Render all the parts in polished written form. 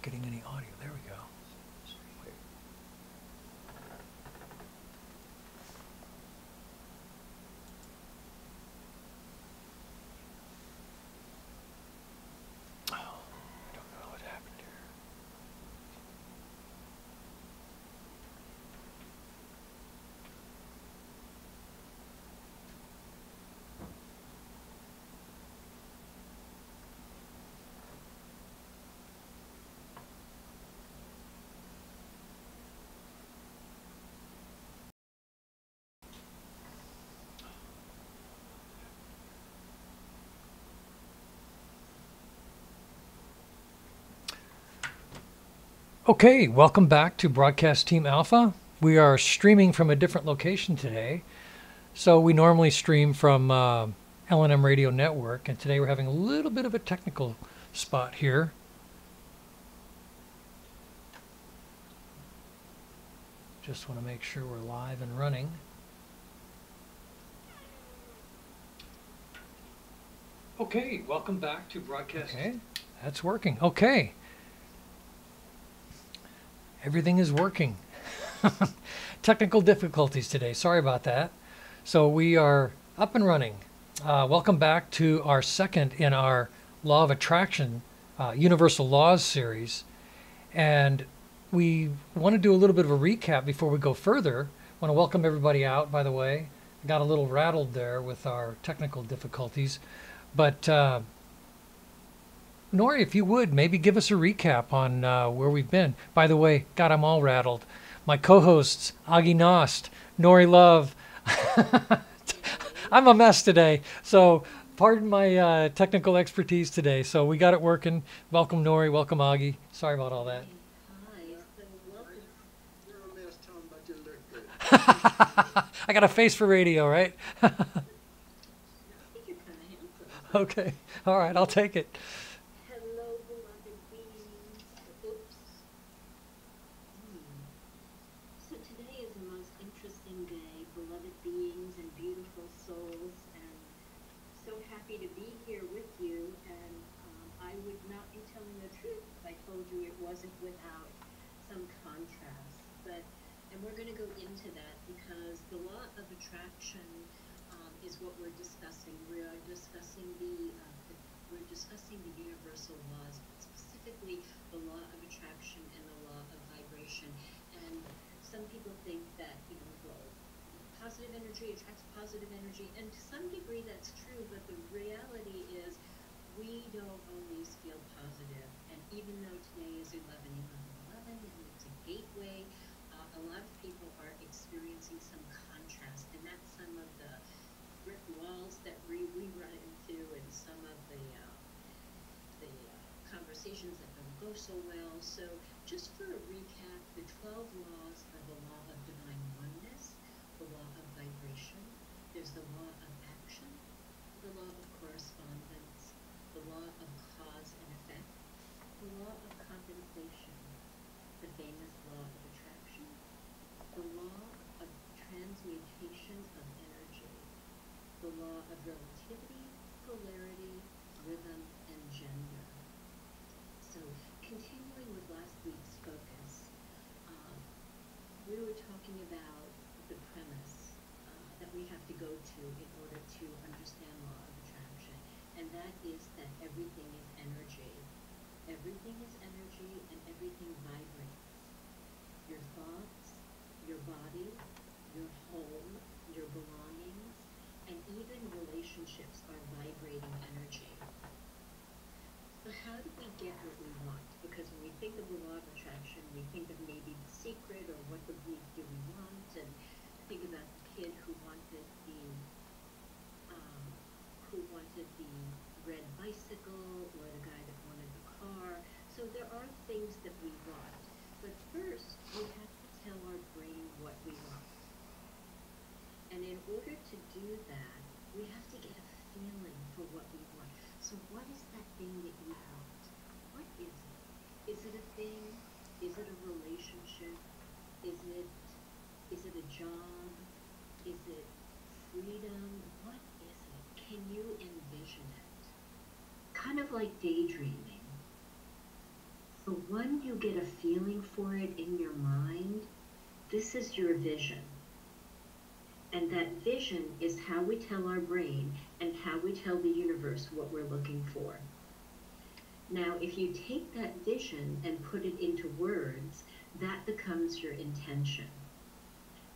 getting any audio. There we go. Wait. Oh, I don't know what happened here. Okay, welcome back to Broadcast Team Alpha. We are streaming from a different location today. So we normally stream from L&M Radio Network, and today we're having a little bit of a technical spot here. Just want to make sure we're live and running. Okay, welcome back to Broadcast. Okay, that's working. Okay. Everything is working. Technical difficulties today. Sorry about that. So we are up and running. Welcome back to our second in our Law of Attraction Universal Laws series. And we want to do a little bit of a recap before we go further. I want to welcome everybody out, by the way. I got a little rattled there with our technical difficulties. But Nori, if you would, maybe give us a recap on where we've been. By the way, God, I'm all rattled. My co-hosts, Agi Nost, Nori Love. I'm a mess today, so pardon my technical expertise today. So we got it working. Welcome, Nori. Welcome, Agi. Sorry about all that. You're a mess, Tom, but you look good. I got a face for radio, right? Okay. All right, I'll take it. Hello, beloved beings. Oops. So today is the most interesting day, beloved beings and beautiful souls, and so happy to be here with you. And I would not be telling the truth if I told you it wasn't without some contrast. And we're going to go into that because the law of attraction is what we're discussing. We are discussing the universal laws, specifically the law of attraction and the law of vibration. And some people think that, well, positive energy attracts positive energy, and to some degree that's true, but the reality is we don't always feel positive. And even though today is 11/11/11 and it's a gateway, a lot of people are experiencing some contrast, and that's some of the brick walls that we run into, and some of the conversations that don't go so well. So just for a recap, the 12 laws are the law of divine oneness, the law of vibration, there's the law of action, the law of correspondence, the law of cause and effect, the law of compensation, the famous law of attraction, the law of transmutation of energy, the law of relativity, polarity, rhythm, and gender. So continuing with last week's focus, we were talking about the premise that we have to go to in order to understand law of attraction, and that is that everything is energy. Everything is energy, and everything vibrates. Your thoughts, your body, your home, your belongings, and even relationships are vibrating energy. So how do we get what we want? Because when we think of the law of attraction, we think of maybe The Secret, or what do we want, and think about the kid who wanted the red bicycle, or the guy that wanted the car. So there are things that we want, but first we have to tell our brain what we want. And in order to do that, we have to get a feeling for what we want. So what is that thing that you want? What is it? Is it a thing? Is it a relationship? Is it a job? Is it freedom? What is it? Can you envision it? Kind of like daydreaming. So But when you get a feeling for it in your mind, this is your vision. And that vision is how we tell our brain and how we tell the universe what we're looking for. Now, if you take that vision and put it into words, that becomes your intention.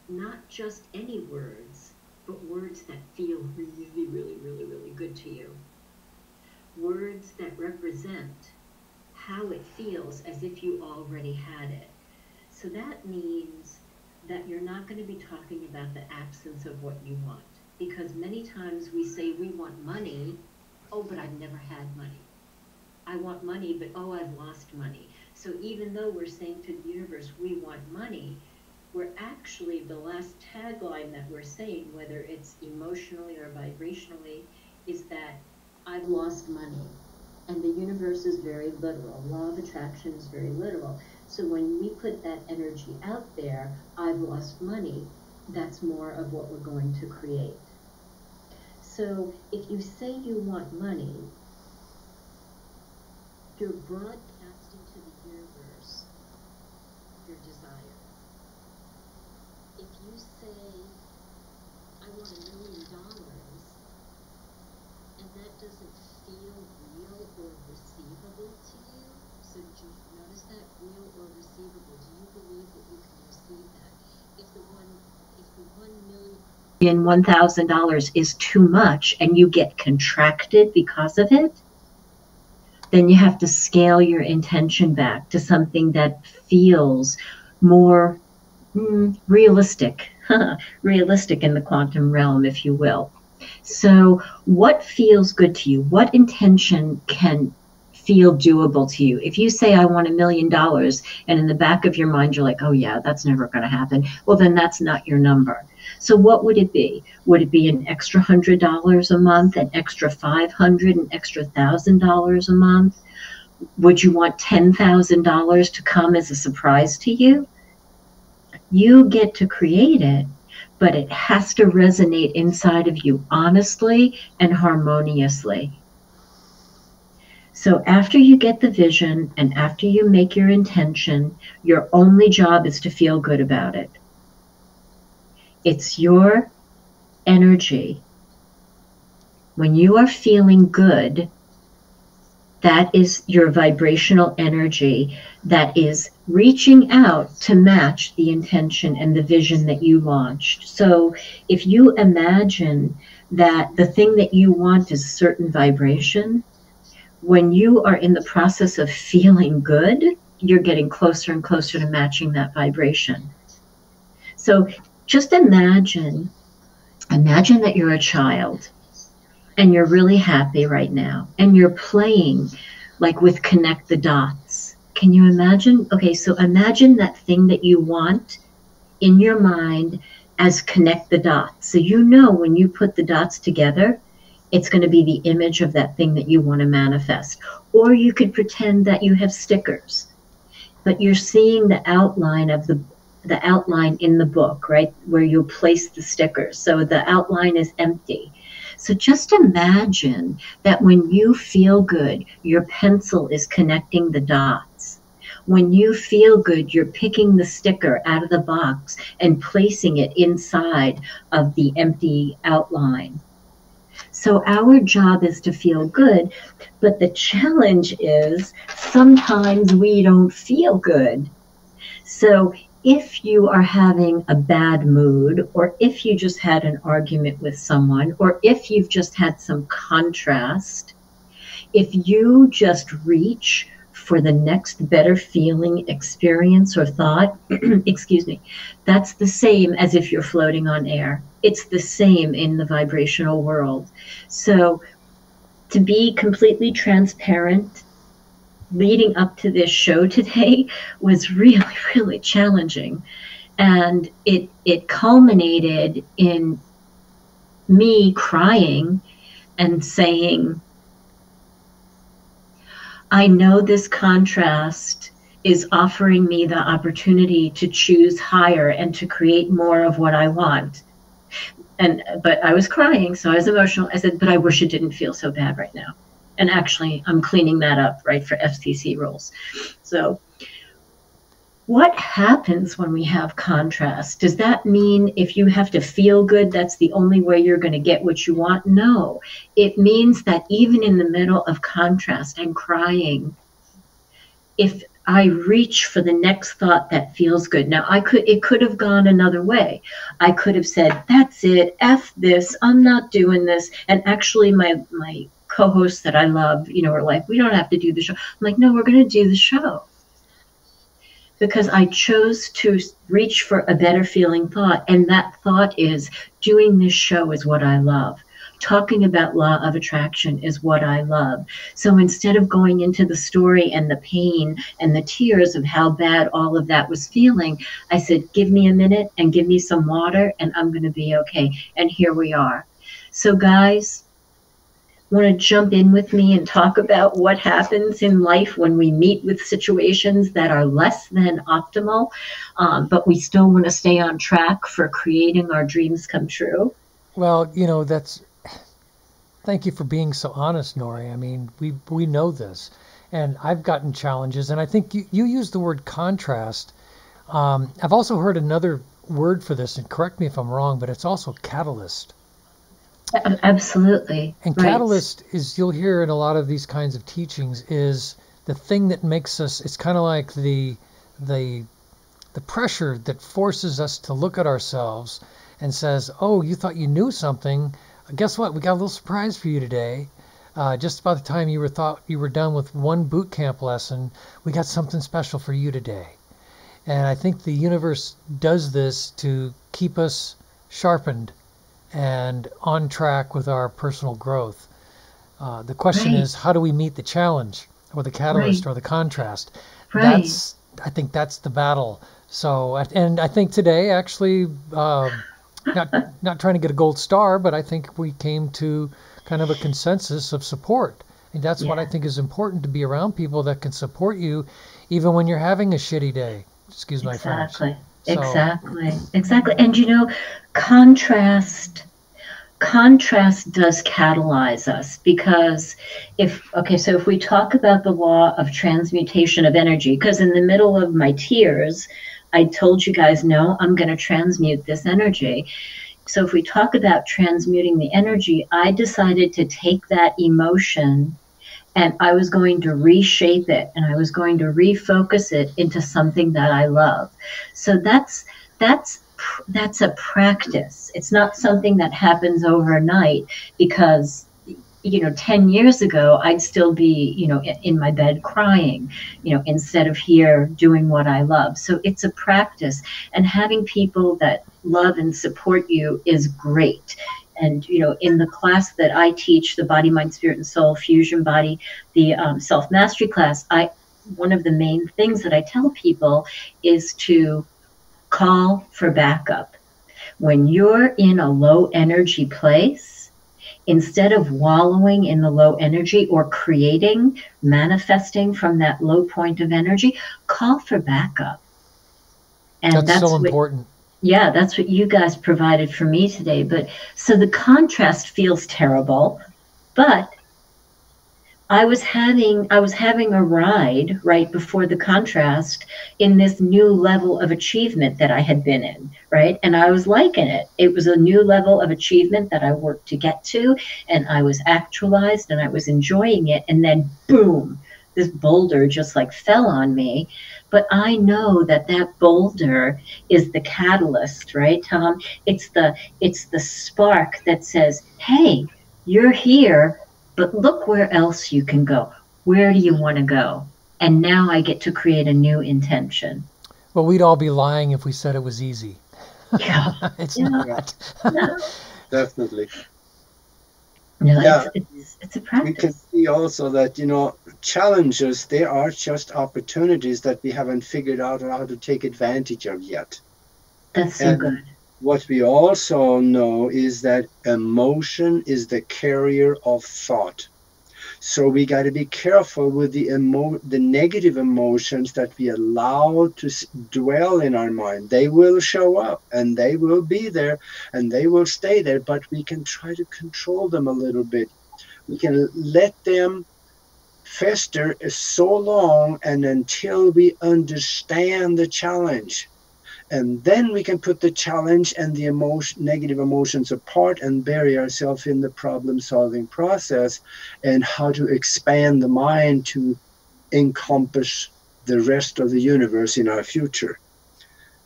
Not just any words, but words that feel really, really, really, really good to you. Words that represent how it feels as if you already had it. So that means that you're not going to be talking about the absence of what you want. Because many times we say we want money, oh, but I've never had money. I want money, but oh, I've lost money. So even though we're saying to the universe we want money, we're actually, the last tagline that we're saying, whether it's emotionally or vibrationally, is that I've lost money. And the universe is very literal. Law of attraction is very literal. So when we put that energy out there, I've lost money, that's more of what we're going to create. So if you say you want money, you're broadcasting to the universe your desire. If you say, I want $1 million, and that doesn't feel real or receivable to you, so did you notice that? Real or receivable? Do you believe that you can receive that? If the $1,000 is too much and you get contracted because of it, then you have to scale your intention back to something that feels more realistic, realistic in the quantum realm, if you will. So what feels good to you? What intention can feel doable to you? If you say, I want $1 million, and in the back of your mind, you're like, oh yeah, that's never going to happen. Well, then that's not your number. So what would it be? Would it be an extra $100 a month, an extra $500, an extra $1,000 a month? Would you want $10,000 to come as a surprise to you? You get to create it, but it has to resonate inside of you honestly and harmoniously. So after you get the vision and after you make your intention, your only job is to feel good about it. It's your energy. When you are feeling good, that is your vibrational energy that is reaching out to match the intention and the vision that you launched. So if you imagine that the thing that you want is a certain vibration, when you are in the process of feeling good, you're getting closer and closer to matching that vibration. So just imagine that you're a child and you're really happy right now and you're playing like with connect the dots. Can you imagine? Okay, so imagine that thing that you want in your mind as connect the dots. So you know when you put the dots together, it's going to be the image of that thing that you want to manifest. Or you could pretend that you have stickers, but you're seeing the outline of the outline in the book, right, where you'll place the stickers. So the outline is empty. So just imagine that when you feel good, your pencil is connecting the dots. When you feel good, you're picking the sticker out of the box and placing it inside of the empty outline. So our job is to feel good, but the challenge is sometimes we don't feel good. So if you are having a bad mood, or if you just had an argument with someone, or if you've just had some contrast, if you just reach for the next better feeling, experience, or thought, excuse me, that's the same as if you're floating on air. It's the same in the vibrational world. So to be completely transparent, leading up to this show today was really, really challenging. And it culminated in me crying and saying, I know this contrast is offering me the opportunity to choose higher and to create more of what I want. But I was crying, so I was emotional. I said, but I wish it didn't feel so bad right now. And actually, I'm cleaning that up, right, for FCC rules. So what happens when we have contrast? Does that mean if you have to feel good, that's the only way you're going to get what you want? No. It means that even in the middle of contrast and crying, if I reach for the next thought that feels good. Now, it could have gone another way. I could have said, that's it, F this, I'm not doing this. And actually my co-hosts that I love, are like, we don't have to do the show. I'm like, no, we're going to do the show. Because I chose to reach for a better feeling thought. And that thought is, doing this show is what I love. Talking about law of attraction is what I love. So instead of going into the story and the pain and the tears of how bad all of that was feeling, I said, give me a minute and give me some water and I'm going to be okay. And here we are. So guys, want to jump in with me and talk about what happens in life when we meet with situations that are less than optimal, but we still want to stay on track for creating our dreams come true? Well, thank you for being so honest, Nori. I mean, we know this, and I've gotten challenges, and I think you used the word contrast. I've also heard another word for this, and correct me if I'm wrong, but it's also catalyst. Absolutely. And right. Catalyst is, you'll hear in a lot of these kinds of teachings, is the thing that makes us, it's kind of like the pressure that forces us to look at ourselves and says, oh, you thought you knew something. Guess what? We got a little surprise for you today. Just about the time you thought you were done with one boot camp lesson, we got something special for you today. And I think the universe does this to keep us sharpened and on track with our personal growth. The question right. is, how do we meet the challenge or the catalyst right. or the contrast? Right. I think that's the battle. So, and I think today actually, not trying to get a gold star, but I think we came to kind of a consensus of support. And that's what I think is important, to be around people that can support you even when you're having a shitty day. Excuse my French. So, Exactly. And contrast does catalyze us, because if we talk about the law of transmutation of energy, because in the middle of my tears, I told you guys, no, I'm going to transmute this energy. So if we talk about transmuting the energy, I decided to take that emotion and I was going to reshape it and I was going to refocus it into something that I love. So that's a practice. It's not something that happens overnight, because 10 years ago, I'd still be, in my bed crying, instead of here doing what I love. So it's a practice, and having people that love and support you is great. And, in the class that I teach, the Body, Mind, Spirit, and Soul Fusion Body, the Self-Mastery class, one of the main things that I tell people is to call for backup. When you're in a low energy place, instead of wallowing in the low energy or manifesting from that low point of energy, call for backup. And that's so important. Yeah, that's what you guys provided for me today. But so the contrast feels terrible, but I was having a ride right before the contrast in this new level of achievement that I had been in, right? And I was liking it. It was a new level of achievement that I worked to get to, and I was actualized and I was enjoying it. And then boom, this boulder just like fell on me. But I know that boulder is the catalyst, right, Tom? It's the spark that says, hey, you're here, but look where else you can go. Where do you want to go? And now I get to create a new intention. Well, we'd all be lying if we said it was easy. Yeah. It's not. No. Definitely. No, yeah. It's a practice. We can see also that, challenges, they are just opportunities that we haven't figured out how to take advantage of yet. That's so good. What we also know is that emotion is the carrier of thought. So we got to be careful with the negative emotions that we allow to dwell in our mind. They will show up and they will be there and they will stay there, but we can try to control them a little bit We can let them fester so long and until we understand the challenge. And then we can put the challenge and the negative emotions apart and bury ourselves in the problem-solving process and how to expand the mind to encompass the rest of the universe in our future.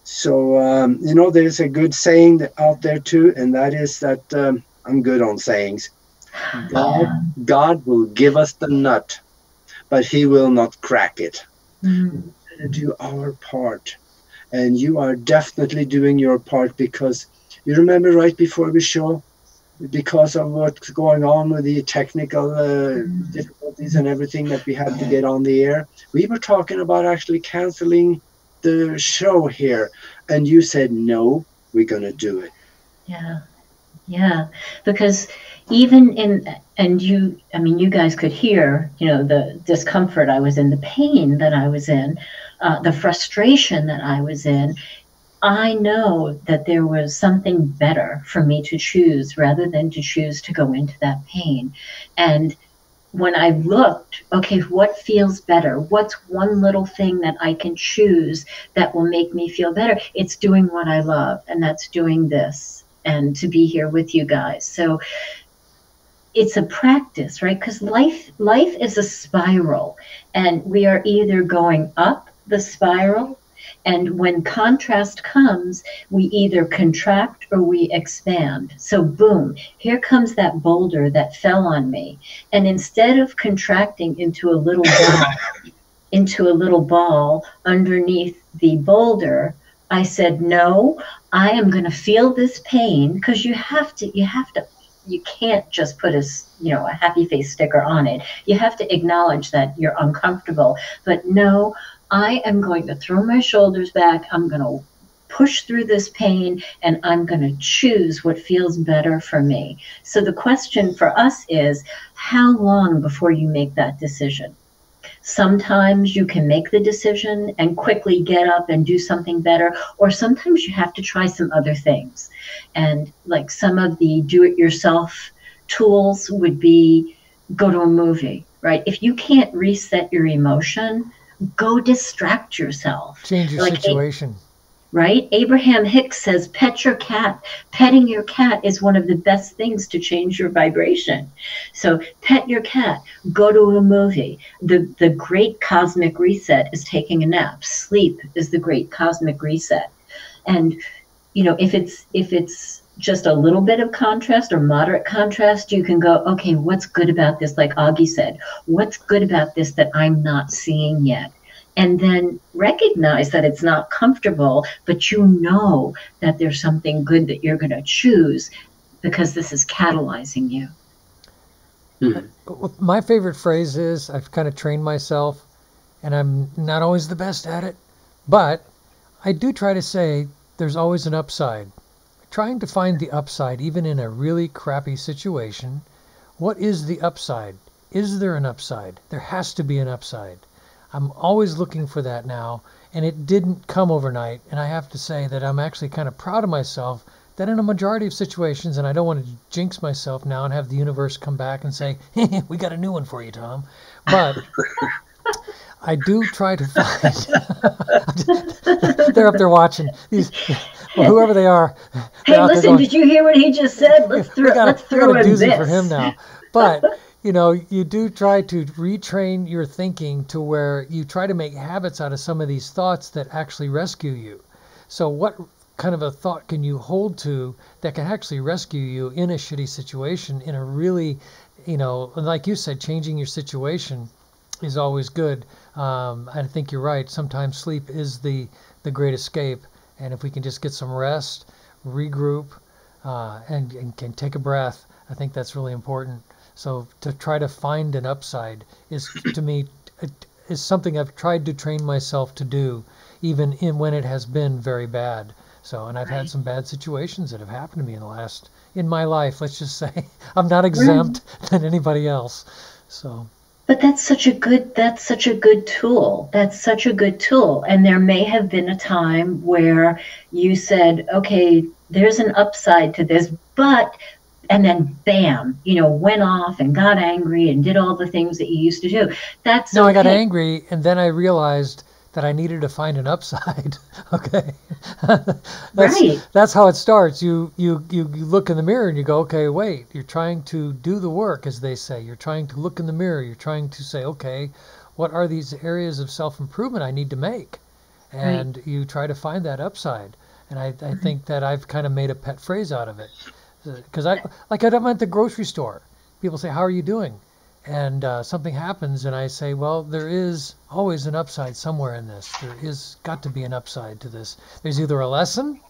So, there's a good saying out there too, and that is that I'm good on sayings. God will give us the nut, but he will not crack it. Mm. We're going to do our part. And you are definitely doing your part, because you remember right before the show, because of what's going on with the technical difficulties and everything that we had to get on the air, we were talking about actually canceling the show here. And you said, no, we're going to do it. Yeah. Yeah. Because even you guys could hear, the discomfort I was in, the pain that I was in, the frustration that I was in. I know that there was something better for me to choose rather than to choose to go into that pain. And when I looked, okay, what feels better? What's one little thing that I can choose that will make me feel better? It's doing what I love, and that's doing this and to be here with you guys. So it's a practice, right? Because life is a spiral, and we are either going up the spiral, and when contrast comes, we either contract or we expand. So boom, here comes that boulder that fell on me. And instead of contracting into a little ball, underneath the boulder, I said, no, I am going to feel this pain, because you can't just put a happy face sticker on it. You have to acknowledge that you're uncomfortable. But no, I am going to throw my shoulders back. I'm going to push through this pain, and I'm going to choose what feels better for me. So the question for us is, how long before you make that decision? Sometimes you can make the decision and quickly get up and do something better, or sometimes you have to try some other things. And like some of the do-it-yourself tools would be go to a movie, right? If you can't reset your emotion, go distract yourself. Change your situation. Right? Abraham Hicks says, pet your cat. Petting your cat is one of the best things to change your vibration. So pet your cat, go to a movie. The great cosmic reset is taking a nap. Sleep is the great cosmic reset. And, if it's just a little bit of contrast or moderate contrast, you can go, okay, what's good about this? Like Augie said, what's good about this that I'm not seeing yet? And then recognize that it's not comfortable, but you know that there's something good that you're going to choose because this is catalyzing you. Mm-hmm. My favorite phrase is, I've kind of trained myself, and I'm not always the best at it, but I do try to say there's always an upside. Trying to find the upside, even in a really crappy situation. What is the upside? Is there an upside? There has to be an upside. I'm always looking for that now, and it didn't come overnight. And I have to say that I'm actually kind of proud of myself that in a majority of situations, and I don't want to jinx myself now and have the universe come back and say, hey, we got a new one for you, Tom. But I do try to find, they're up there watching, whoever they are. Hey, listen, did you hear what he just said? Let's throw a doozy this for him now. But you do try to retrain your thinking to where you try to make habits out of some of these thoughts that actually rescue you. So what kind of a thought can you hold to that can actually rescue you in a shitty situation, in a really, like you said, changing your situation is always good. I think you're right. Sometimes sleep is the great escape. And if we can just get some rest, regroup, and can take a breath, I think that's really important. So to try to find an upside is, to me, is something I've tried to train myself to do, even when it has been very bad. So, and I've had some bad situations that have happened to me in my life. Let's just say I'm not exempt than anybody else. So. But that's such a good tool. That's such a good tool. And there may have been a time where you said, okay, there's an upside to this, but and then bam, went off and got angry and did all the things that you used to do. That's No, okay. I got angry, and then I realized that I needed to find an upside. Okay, Right. that's how it starts. You look in the mirror and you go, okay, wait. You're trying to do the work, as they say. You're trying to look in the mirror. You're trying to say, okay, what are these areas of self-improvement I need to make? And you try to find that upside. And I think that I've kind of made a pet phrase out of it, because I'm at the grocery store. People say, how are you doing? And something happens, and I say, well, there is always an upside somewhere in this. There is got to be an upside to this. There's either a lesson,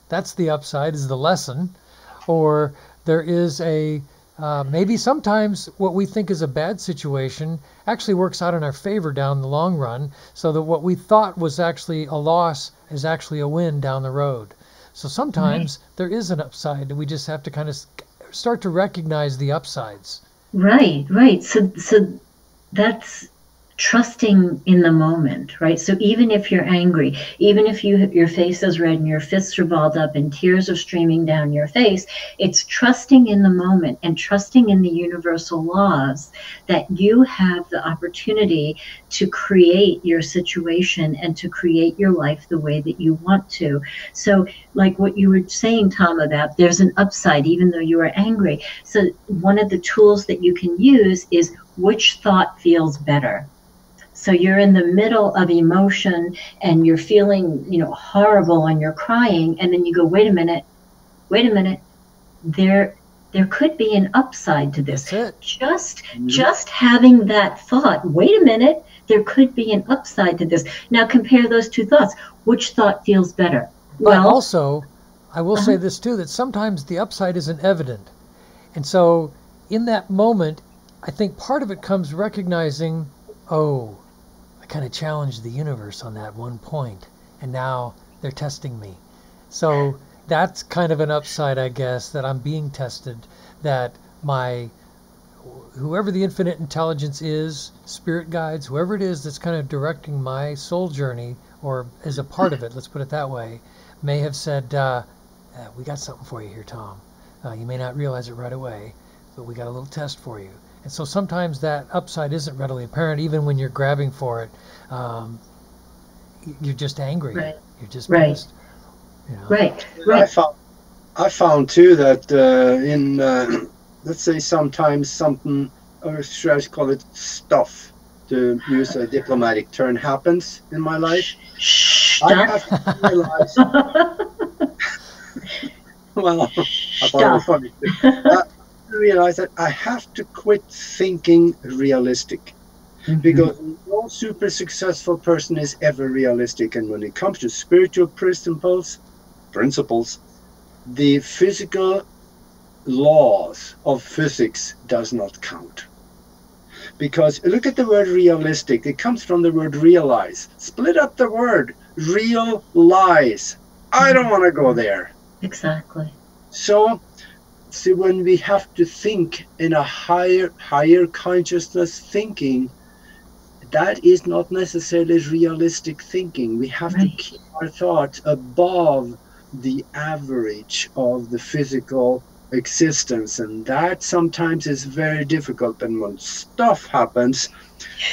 that's the upside, is the lesson, or there is a, maybe sometimes what we think is a bad situation actually works out in our favor down the long run, so that what we thought was actually a loss is actually a win down the road. So sometimes there is an upside, and we just have to kind of start to recognize the upsides. Right. So that's trusting in the moment, right? So even if you're angry, even if your face is red and your fists are balled up and tears are streaming down your face, it's trusting in the moment and trusting in the universal laws that you have the opportunity to create your situation and to create your life the way that you want to. So like what you were saying, Tom, about there's an upside even though you are angry. So one of the tools that you can use is which thought feels better. So you're in the middle of emotion and you're feeling, horrible and you're crying, and then you go, wait a minute, there could be an upside to this. Just having that thought, wait a minute, there could be an upside to this. Now compare those two thoughts. Which thought feels better? But also, I will say this too, that sometimes the upside isn't evident. And so in that moment, I think part of it comes recognizing, oh, I kind of challenged the universe on that one point, and now they're testing me. So that's kind of an upside, I guess, that I'm being tested, that whoever the infinite intelligence is, spirit guides, whoever it is that's kind of directing my soul journey, or is a part of it, let's put it that way, may have said, we got something for you here, Tom. You may not realize it right away, but we got a little test for you. And so sometimes that upside isn't readily apparent, even when you're grabbing for it. You're just angry. Right. You're just pissed. Right. I found too that in let's say sometimes something, or should I call it stuff, to use a diplomatic term, happens in my life. I have to realize. Well, I thought it was funny. Realize that I have to quit thinking realistic, because no super successful person is ever realistic. And when it comes to spiritual principles, the physical laws of physics does not count. Because look at the word realistic. It comes from the word realize. Split up the word. Real lies. I don't want to go there. Exactly. So see, when we have to think in a higher consciousness thinking, that is not necessarily realistic thinking. We have to keep our thoughts above the average of the physical existence, and that sometimes is very difficult. And when stuff happens,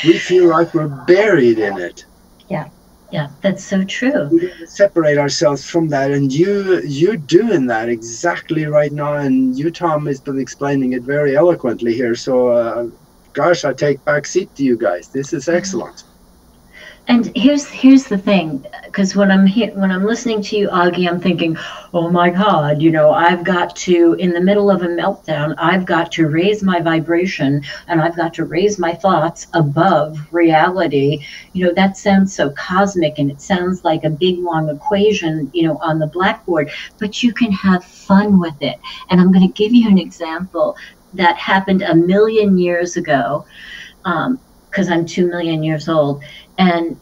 we feel like we're buried in it. Yeah, that's so true. We have to separate ourselves from that, and you're doing that exactly right now, and you, Tom, has been explaining it very eloquently here. So, gosh, I take back seat to you guys. This is excellent. And here's the thing, because when I'm listening to you, Augie, I'm thinking, oh my God, I've got to, in the middle of a meltdown, I've got to raise my vibration and I've got to raise my thoughts above reality. That sounds so cosmic, and it sounds like a big long equation, on the blackboard, but you can have fun with it. And I'm going to give you an example that happened 1 million years ago, because I'm 2 million years old. And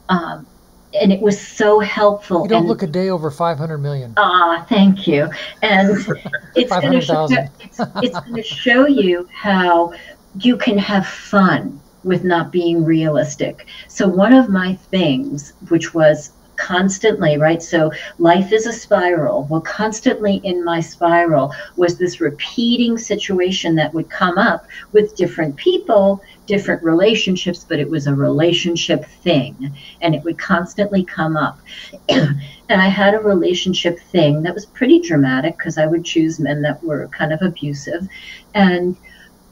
it was so helpful. You don't look a day over 500 million. Thank you. And it's going to show you how you can have fun with not being realistic. So one of my things, which was constantly, right? So life is a spiral. Well, constantly in my spiral was this repeating situation that would come up with different people, different relationships, but it was a relationship thing, and it would constantly come up. And I had a relationship thing that was pretty dramatic because I would choose men that were kind of abusive. And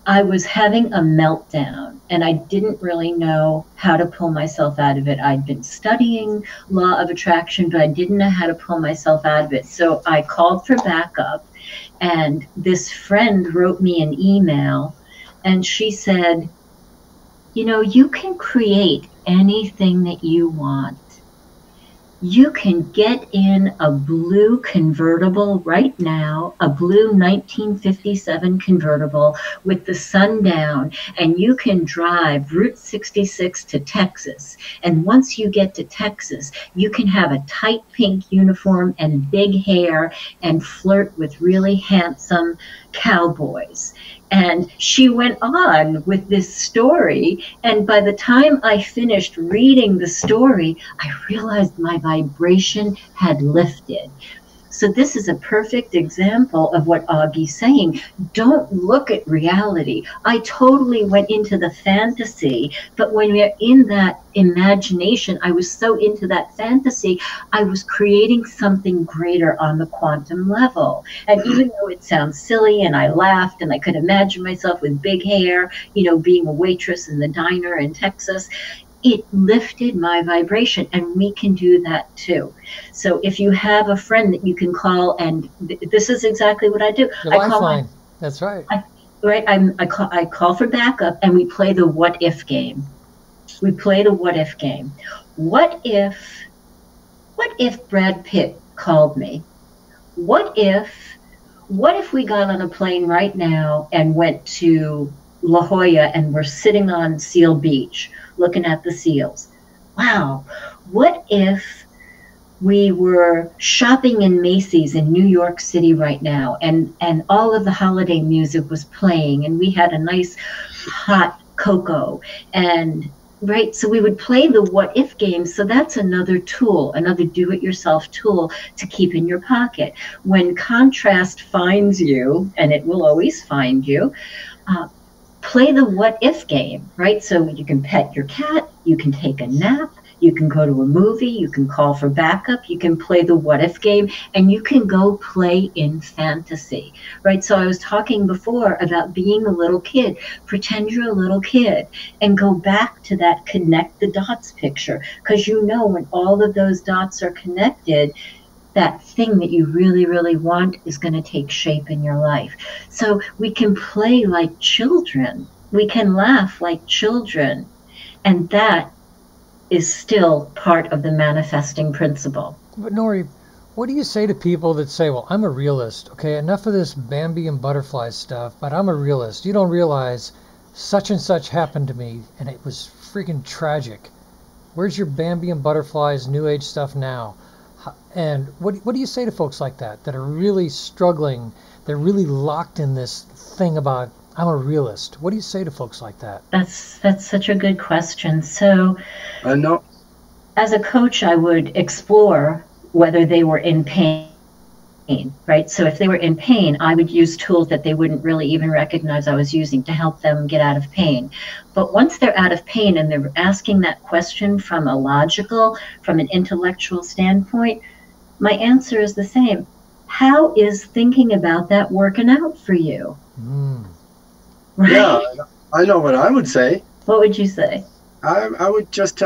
I was having a meltdown and I didn't really know how to pull myself out of it. I'd been studying law of attraction, but I didn't know how to pull myself out of it. So I called for backup, and this friend wrote me an email, and she said, you know, you can create anything that you want. You can get in a blue convertible right now, a blue 1957 convertible with the sun down, and you can drive Route 66 to Texas. And once you get to Texas, you can have a tight pink uniform and big hair and flirt with really handsome cowboys. And she went on with this story, and by the time I finished reading the story, I realized my vibration had lifted. So this is a perfect example of what Augie's saying. Don't look at reality. I totally went into the fantasy, but when we're in that imagination, I was so into that fantasy, I was creating something greater on the quantum level. And even though it sounds silly, and I laughed, and I could imagine myself with big hair, you know, being a waitress in the diner in Texas, it lifted my vibration, and we can do that too. So if you have a friend that you can call, and this is exactly what I do. Your lifeline. That's right. I call for backup, and we play the what if game. We play the what if game. What if Brad Pitt called me? What if we got on a plane right now and went to La Jolla and we're sitting on Seal Beach looking at the seals? Wow. What if we were shopping in Macy's in New York City right now, and all of the holiday music was playing, and we had a nice hot cocoa, and right, so we would play the what if game. So that's another tool, another do-it-yourself tool to keep in your pocket. When contrast finds you, and it will always find you, play the what if game, right? So you can pet your cat, you can take a nap, you can go to a movie, you can call for backup, you can play the what if game, and you can go play in fantasy, right? So I was talking before about being a little kid. Pretend you're a little kid and go back to that connect the dots picture, because you know when all of those dots are connected, that thing that you really, really want is going to take shape in your life. So we can play like children. We can laugh like children. And that is still part of the manifesting principle. But Nori, what do you say to people that say, well, I'm a realist, okay, enough of this Bambi and butterfly stuff, but I'm a realist. You don't realize such and such happened to me, and it was freaking tragic. Where's your Bambi and butterflies, New Age stuff now? And what do you say to folks like that are really struggling? They're really locked in this thing about, I'm a realist. What do you say to folks like that? That's such a good question. So I know. As a coach, I would explore whether they were in pain, right? So if they were in pain, I would use tools that they wouldn't really even recognize I was using to help them get out of pain. But once they're out of pain and they're asking that question from a logical, from an intellectual standpoint, my answer is the same. How is thinking about that working out for you? Right? Yeah, I know what I would say. What would you say? I would just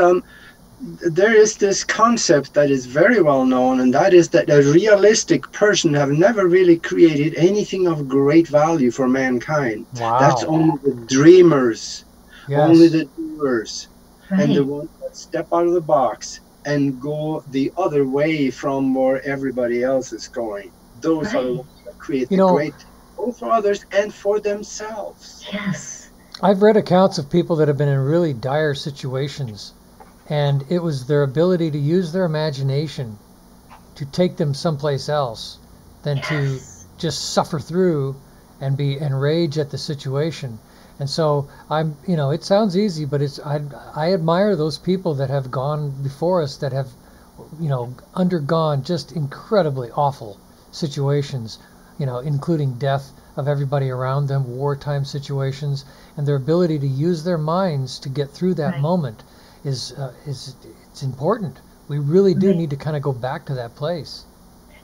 there is this concept that is very well known, and that is that a realistic person have never really created anything of great value for mankind. Wow. That's only the dreamers, Yes. only the doers, Right. and the ones that step out of the box and go the other way from where everybody else is going. Those are the ones that create the great, both for others and for themselves. Yes. I've read accounts of people that have been in really dire situations, and it was their ability to use their imagination to take them someplace else than to just suffer through and be enraged at the situation. And so I'm, it sounds easy, but I admire those people that have gone before us, that have undergone just incredibly awful situations, including death of everybody around them, wartime situations, and their ability to use their minds to get through that moment is it's important. We really do need to kind of go back to that place.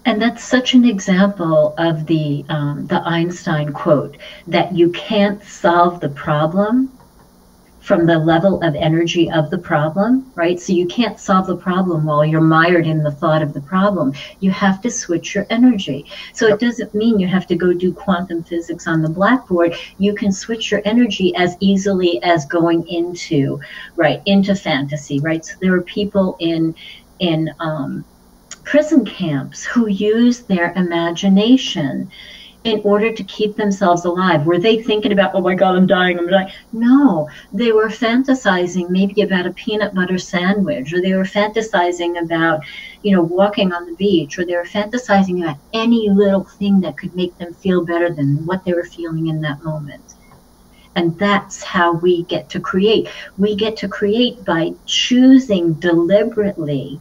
And that's such an example of the Einstein quote that you can't solve the problem from the level of energy of the problem, right? So you can't solve the problem while you're mired in the thought of the problem. You have to switch your energy. So it doesn't mean you have to go do quantum physics on the blackboard. You can switch your energy as easily as going into fantasy, right? So there are people in prison camps who use their imagination in order to keep themselves alive. Were they thinking about, oh my God, I'm dying, I'm dying? No, they were fantasizing maybe about a peanut butter sandwich, or they were fantasizing about, walking on the beach, or they were fantasizing about any little thing that could make them feel better than what they were feeling in that moment. And that's how we get to create. We get to create by choosing deliberately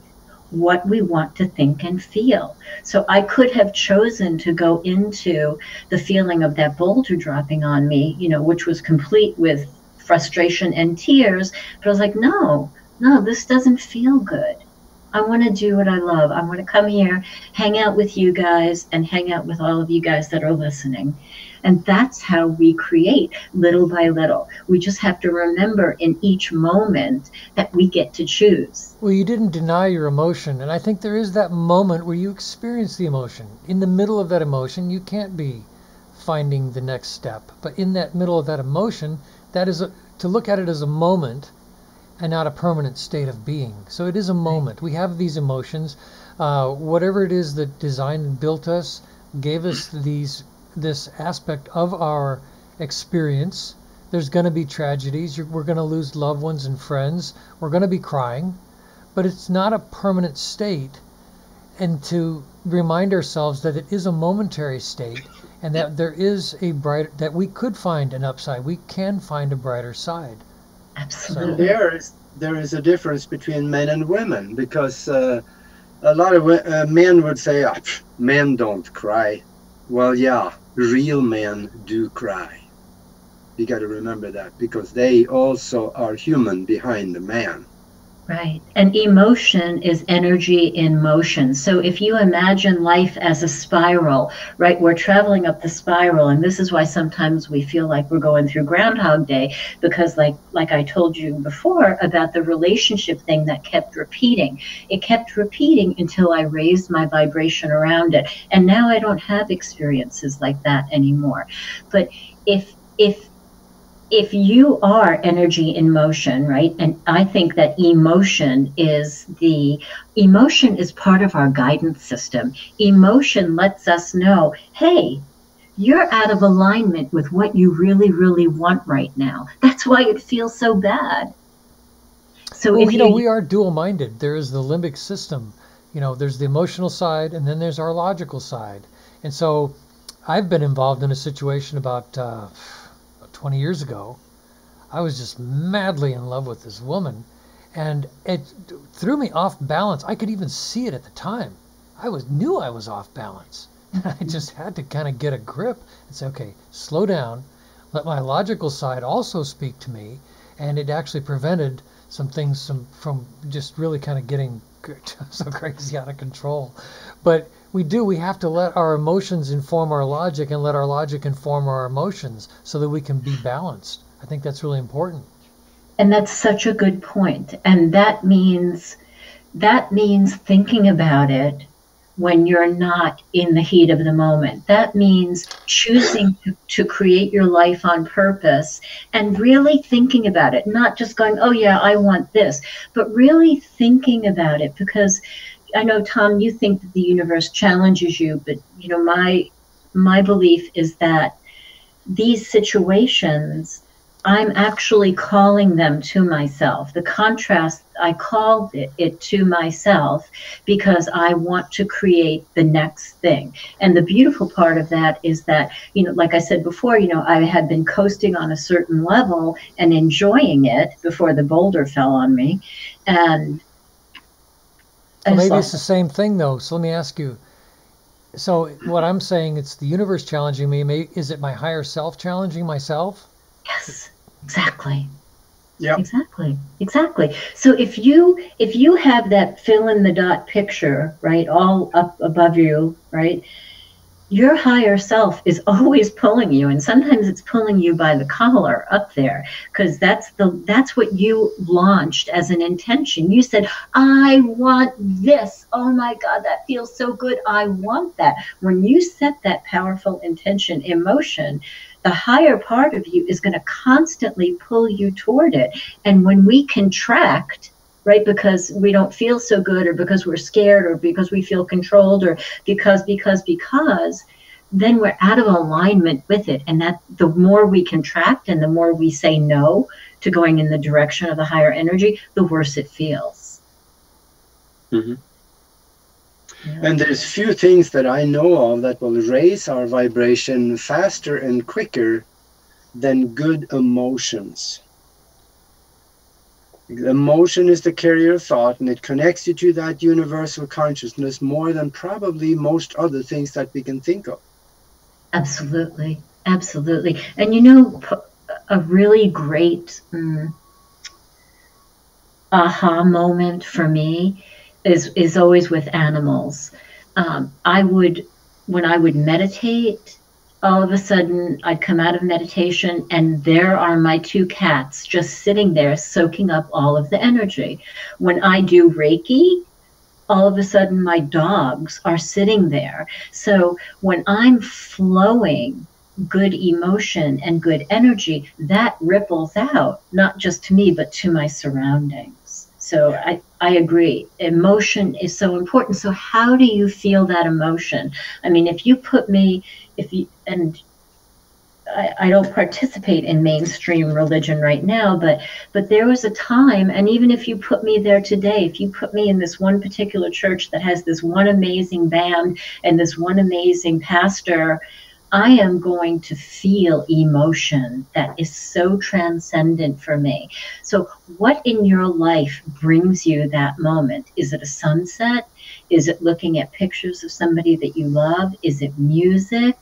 what we want to think and feel. So I could have chosen to go into the feeling of that boulder dropping on me, which was complete with frustration and tears. But I was like, no, this doesn't feel good. I want to do what I love. I want to come here, hang out with you guys, and hang out with all of you guys that are listening. And that's how we create, little by little. We just have to remember in each moment that we get to choose. Well, you didn't deny your emotion, and I think there is that moment where you experience the emotion. In the middle of that emotion, you can't be finding the next step. But in that middle of that emotion, that is to look at it as a moment and not a permanent state of being. So it is a moment. We have these emotions. Whatever it is that designed and built us, gave us this aspect of our experience. There's going to be tragedies. We're going to lose loved ones and friends. We're going to be crying, but it's not a permanent state. And to remind ourselves that it is a momentary state, and that there is that we could find an upside. We can find a brighter side. Absolutely. There is a difference between men and women, because a lot of men would say, men don't cry. Well, yeah, real men do cry. You got to remember that, because they also are human behind the man. Right. And emotion is energy in motion. So if you imagine life as a spiral, right, we're traveling up the spiral. And this is why sometimes we feel like we're going through Groundhog Day, because like I told you before about the relationship thing that kept repeating. It kept repeating until I raised my vibration around it. And now I don't have experiences like that anymore. But if you are energy in motion, right? And I think that emotion is part of our guidance system. Emotion lets us know, hey, you're out of alignment with what you really, really want right now. That's why it feels so bad. So we are dual-minded. There is the limbic system. There's the emotional side, and then there's our logical side. And so I've been involved in a situation about 20 years ago. I was just madly in love with this woman, and it threw me off balance. I could even see it at the time. Knew I was off balance. I just had to kind of get a grip and say, okay, slow down, let my logical side also speak to me, and it actually prevented some things from just really kind of getting so crazy out of control. But we have to let our emotions inform our logic, and let our logic inform our emotions, so that we can be balanced. I think that's really important. And that's such a good point. And that means thinking about it when you're not in the heat of the moment. That means choosing to create your life on purpose and really thinking about it, not just going, oh yeah, I want this, but really thinking about it. Because I know, Tom, you think that the universe challenges you, but my belief is that these situations, I'm actually calling them to myself. The contrast, I called it to myself because I want to create the next thing. And the beautiful part of that is that, like I said before, I had been coasting on a certain level and enjoying it before the boulder fell on me. And So maybe it's the same thing, though. So let me ask you. So what I'm saying, it's the universe challenging me. Is it my higher self challenging myself? Yes, exactly. Yeah. Exactly. So if you have that fill in the dot picture, right, all up above you, right, your higher self is always pulling you, and sometimes it's pulling you by the collar up there, because that's what you launched as an intention. You said, I want this. Oh my God, that feels so good. I want that. When you set that powerful intention in motion, the higher part of you is going to constantly pull you toward it. And when we contract, right, because we don't feel so good, or because we're scared, or because we feel controlled, or because, then we're out of alignment with it. And that the more we contract and the more we say no to going in the direction of the higher energy, the worse it feels. Mm-hmm. Yeah. And there's few things that I know of that will raise our vibration faster and quicker than good emotions. Emotion is the carrier of thought, and it connects you to that universal consciousness more than probably most other things that we can think of. Absolutely. Absolutely. And you know, a really great aha moment for me is always with animals. When I would meditate, all of a sudden I'd come out of meditation and there are my two cats just sitting there soaking up all of the energy. When I do Reiki, all of a sudden my dogs are sitting there. So when I'm flowing good emotion and good energy, that ripples out, not just to me, but to my surroundings. So I agree. Emotion is so important. So how do you feel that emotion? I mean, if you put me, and I don't participate in mainstream religion right now, but there was a time, and even if you put me there today, if you put me in this one particular church that has this one amazing band and this one amazing pastor, I am going to feel emotion that is so transcendent for me. So what in your life brings you that moment? Is it a sunset? Is it looking at pictures of somebody that you love? Is it music?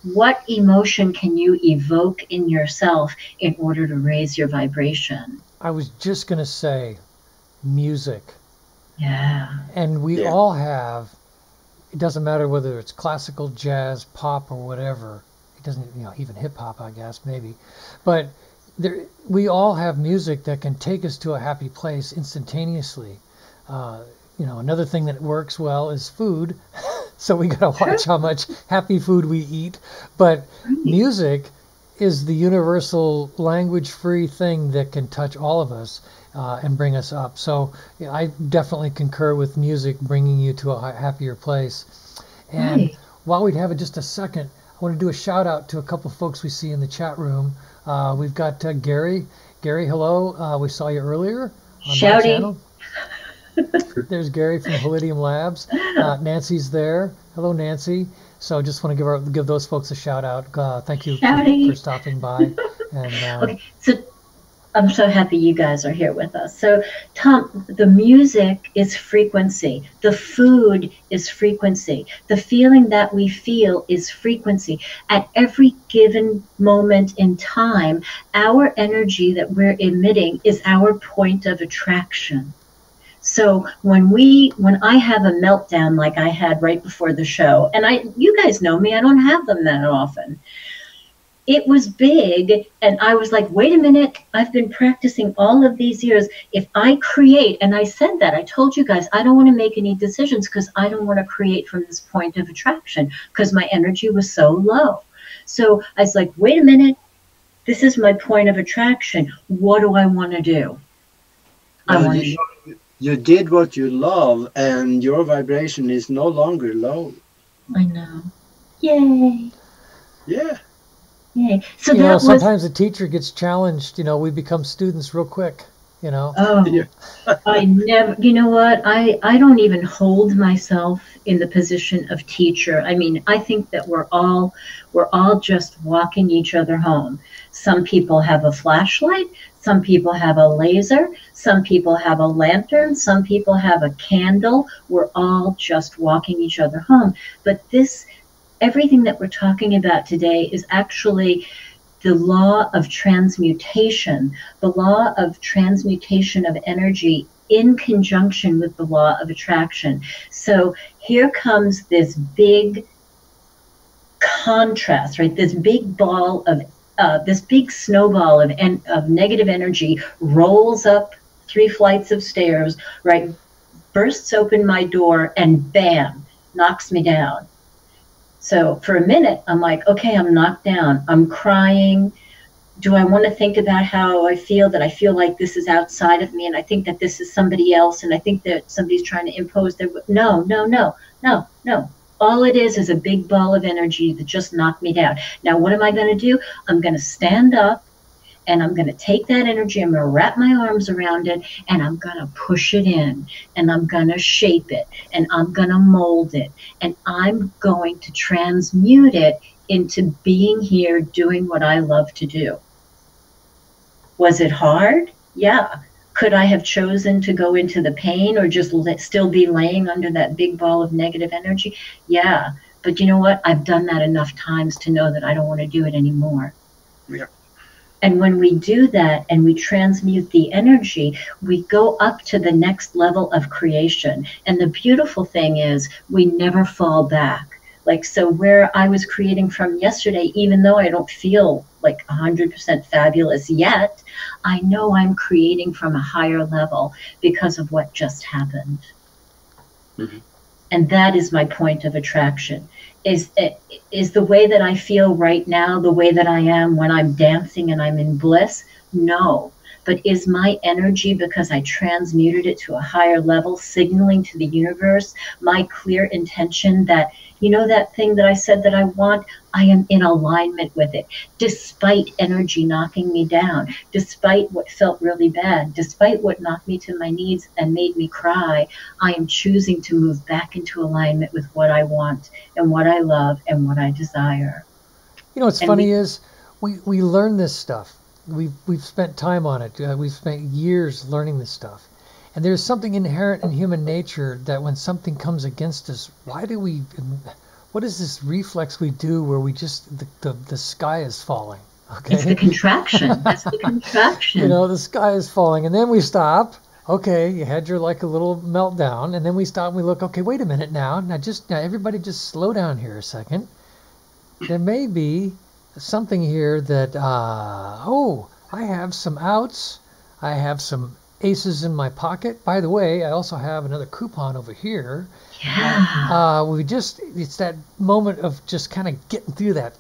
What emotion can you evoke in yourself in order to raise your vibration? I was just going to say music. Yeah. And we all have, it doesn't matter whether it's classical, jazz, pop, or whatever. It doesn't, even hip hop, I guess, maybe. But we all have music that can take us to a happy place instantaneously. Another thing that works well is food. So we got to watch how much happy food we eat. But music is the universal language-free thing that can touch all of us and bring us up. So I definitely concur with music bringing you to a happier place. And while we have it just a second, I want to do a shout out to a couple of folks we see in the chat room. We've got Gary. Gary, hello. We saw you earlier on my channel. There's Gary from Palladium Labs. Nancy's there. Hello, Nancy. So just want to give those folks a shout out. Thank you for stopping by. And, okay, so I'm so happy you guys are here with us. So, Tom, the music is frequency. The food is frequency. The feeling that we feel is frequency. At every given moment in time, our energy that we're emitting is our point of attraction. So when I have a meltdown like I had right before the show, and you guys know me, I don't have them that often. It was big, and I was like, wait a minute, I've been practicing all of these years. If I create, and I said that, I told you guys, I don't want to make any decisions because I don't want to create from this point of attraction because my energy was so low. So I was like, wait a minute, this is my point of attraction. What do I want to do? You did what you love, and your vibration is no longer low. I know. Yay. Yeah. Yay. So sometimes a teacher gets challenged. We become students real quick. Oh, yeah. I never. You know what? I don't even hold myself in the position of teacher. I mean, I think that we're all just walking each other home. Some people have a flashlight. Some people have a laser. Some people have a lantern. Some people have a candle. We're all just walking each other home. But everything that we're talking about today is actually the law of transmutation, the law of transmutation of energy in conjunction with the law of attraction. So here comes this big contrast, right? This big ball of this big snowball of negative energy rolls up 3 flights of stairs, right? Bursts open my door and bam, knocks me down. So for a minute, I'm like, okay, I'm knocked down. I'm crying. Do I want to think about how I feel, that I feel like this is outside of me and I think that this is somebody else and I think that somebody's trying to impose their... No. All it is a big ball of energy that just knocked me down. Now, what am I going to do? I'm going to stand up and I'm going to take that energy, I'm going to wrap my arms around it, and I'm going to push it in, and I'm going to shape it, and I'm going to mold it, and I'm going to transmute it into being here doing what I love to do. Was it hard? Yeah. Could I have chosen to go into the pain or just still be laying under that big ball of negative energy? Yeah. But you know what? I've done that enough times to know that I don't want to do it anymore. Yeah. And when we do that and we transmute the energy, we go up to the next level of creation. And the beautiful thing is we never fall back. Like, so where I was creating from yesterday, even though I don't feel like 100% fabulous yet, I know I'm creating from a higher level because of what just happened. Mm-hmm. And that is my point of attraction. Is the way that I feel right now the way that I am when I'm dancing and I'm in bliss? No. But is my energy, because I transmuted it to a higher level, signaling to the universe my clear intention that, you know, that thing that I said that I want, I am in alignment with it, despite energy knocking me down, despite what felt really bad, despite what knocked me to my knees and made me cry. I am choosing to move back into alignment with what I want and what I love and what I desire. You know, what's funny is we learn this stuff. We've spent time on it. We've spent years learning this stuff. And there's something inherent in human nature that when something comes against us, what is this reflex we do where we just, the sky is falling? Okay. It's the contraction. That's the contraction. You know, the sky is falling. And then we stop. Okay, you had your like a little meltdown. And then we stop and we look, okay, wait a minute now. Now everybody just slow down here a second. There may be something here that, I have some outs. I have some aces in my pocket. By the way, I also have another coupon over here. Yeah. It's that moment of just kind of getting through that,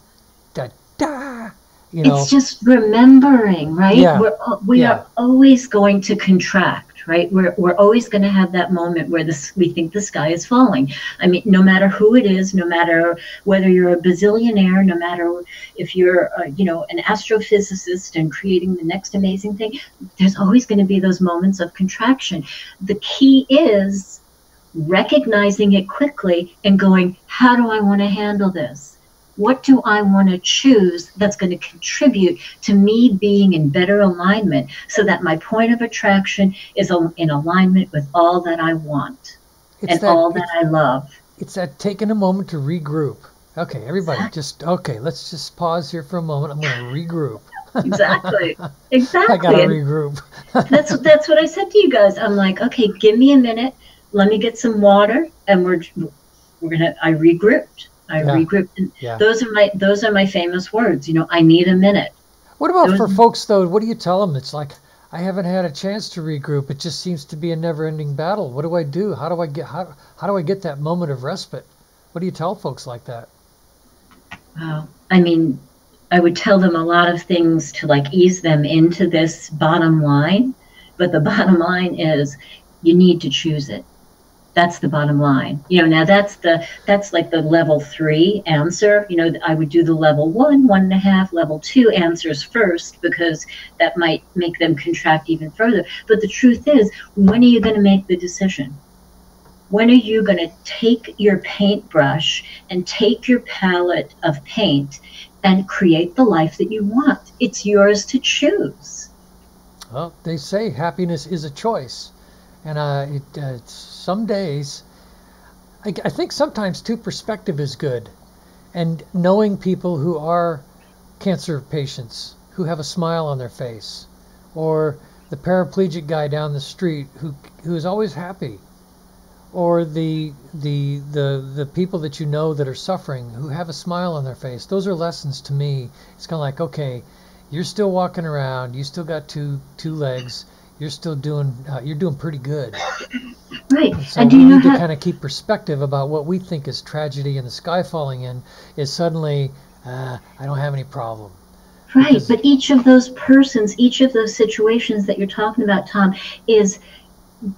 you know. It's just remembering, right? Yeah. We are always going to contract, right? We're always going to have that moment where we think the sky is falling. I mean, no matter who it is, no matter whether you're a bazillionaire, no matter if you're, an astrophysicist and creating the next amazing thing, there's always going to be those moments of contraction. The key is recognizing it quickly and going, how do I want to handle this? What do I want to choose that's going to contribute to me being in better alignment so that my point of attraction is in alignment with all that I want all that I love? It's that taking a moment to regroup. Okay, everybody, let's just pause here for a moment. I'm going to regroup. Exactly. I got to regroup. That's what I said to you guys. I'm like, okay, give me a minute. Let me get some water, and I regrouped. I regrouped. And those are my famous words. I need a minute. What about for folks though? What do you tell them? It's like, I haven't had a chance to regroup. It just seems to be a never-ending battle. What do I do? How do I get that moment of respite? What do you tell folks like that? Well, I mean, I would tell them a lot of things to like ease them into this bottom line, but the bottom line is you need to choose it. That's the bottom line. Now that's like the level 3 answer. I would do the level 1, 1.5, level 2 answers first because that might make them contract even further. But the truth is, when are you going to make the decision? When are you going to take your paintbrush and take your palette of paint and create the life that you want? It's yours to choose. Well, they say happiness is a choice. And some days, I think sometimes too, perspective is good. And knowing people who are cancer patients, who have a smile on their face, or the paraplegic guy down the street who is always happy, or the people that you know that are suffering who have a smile on their face. Those are lessons to me. It's kind of like, okay, you're still walking around, you still got two legs, you're still doing you're doing pretty good. Right. So and do we you know need to how, kind of keep perspective about what we think is tragedy and the sky falling in is suddenly I don't have any problem. right, Because, but each of those persons, each of those situations that you're talking about, Tom, is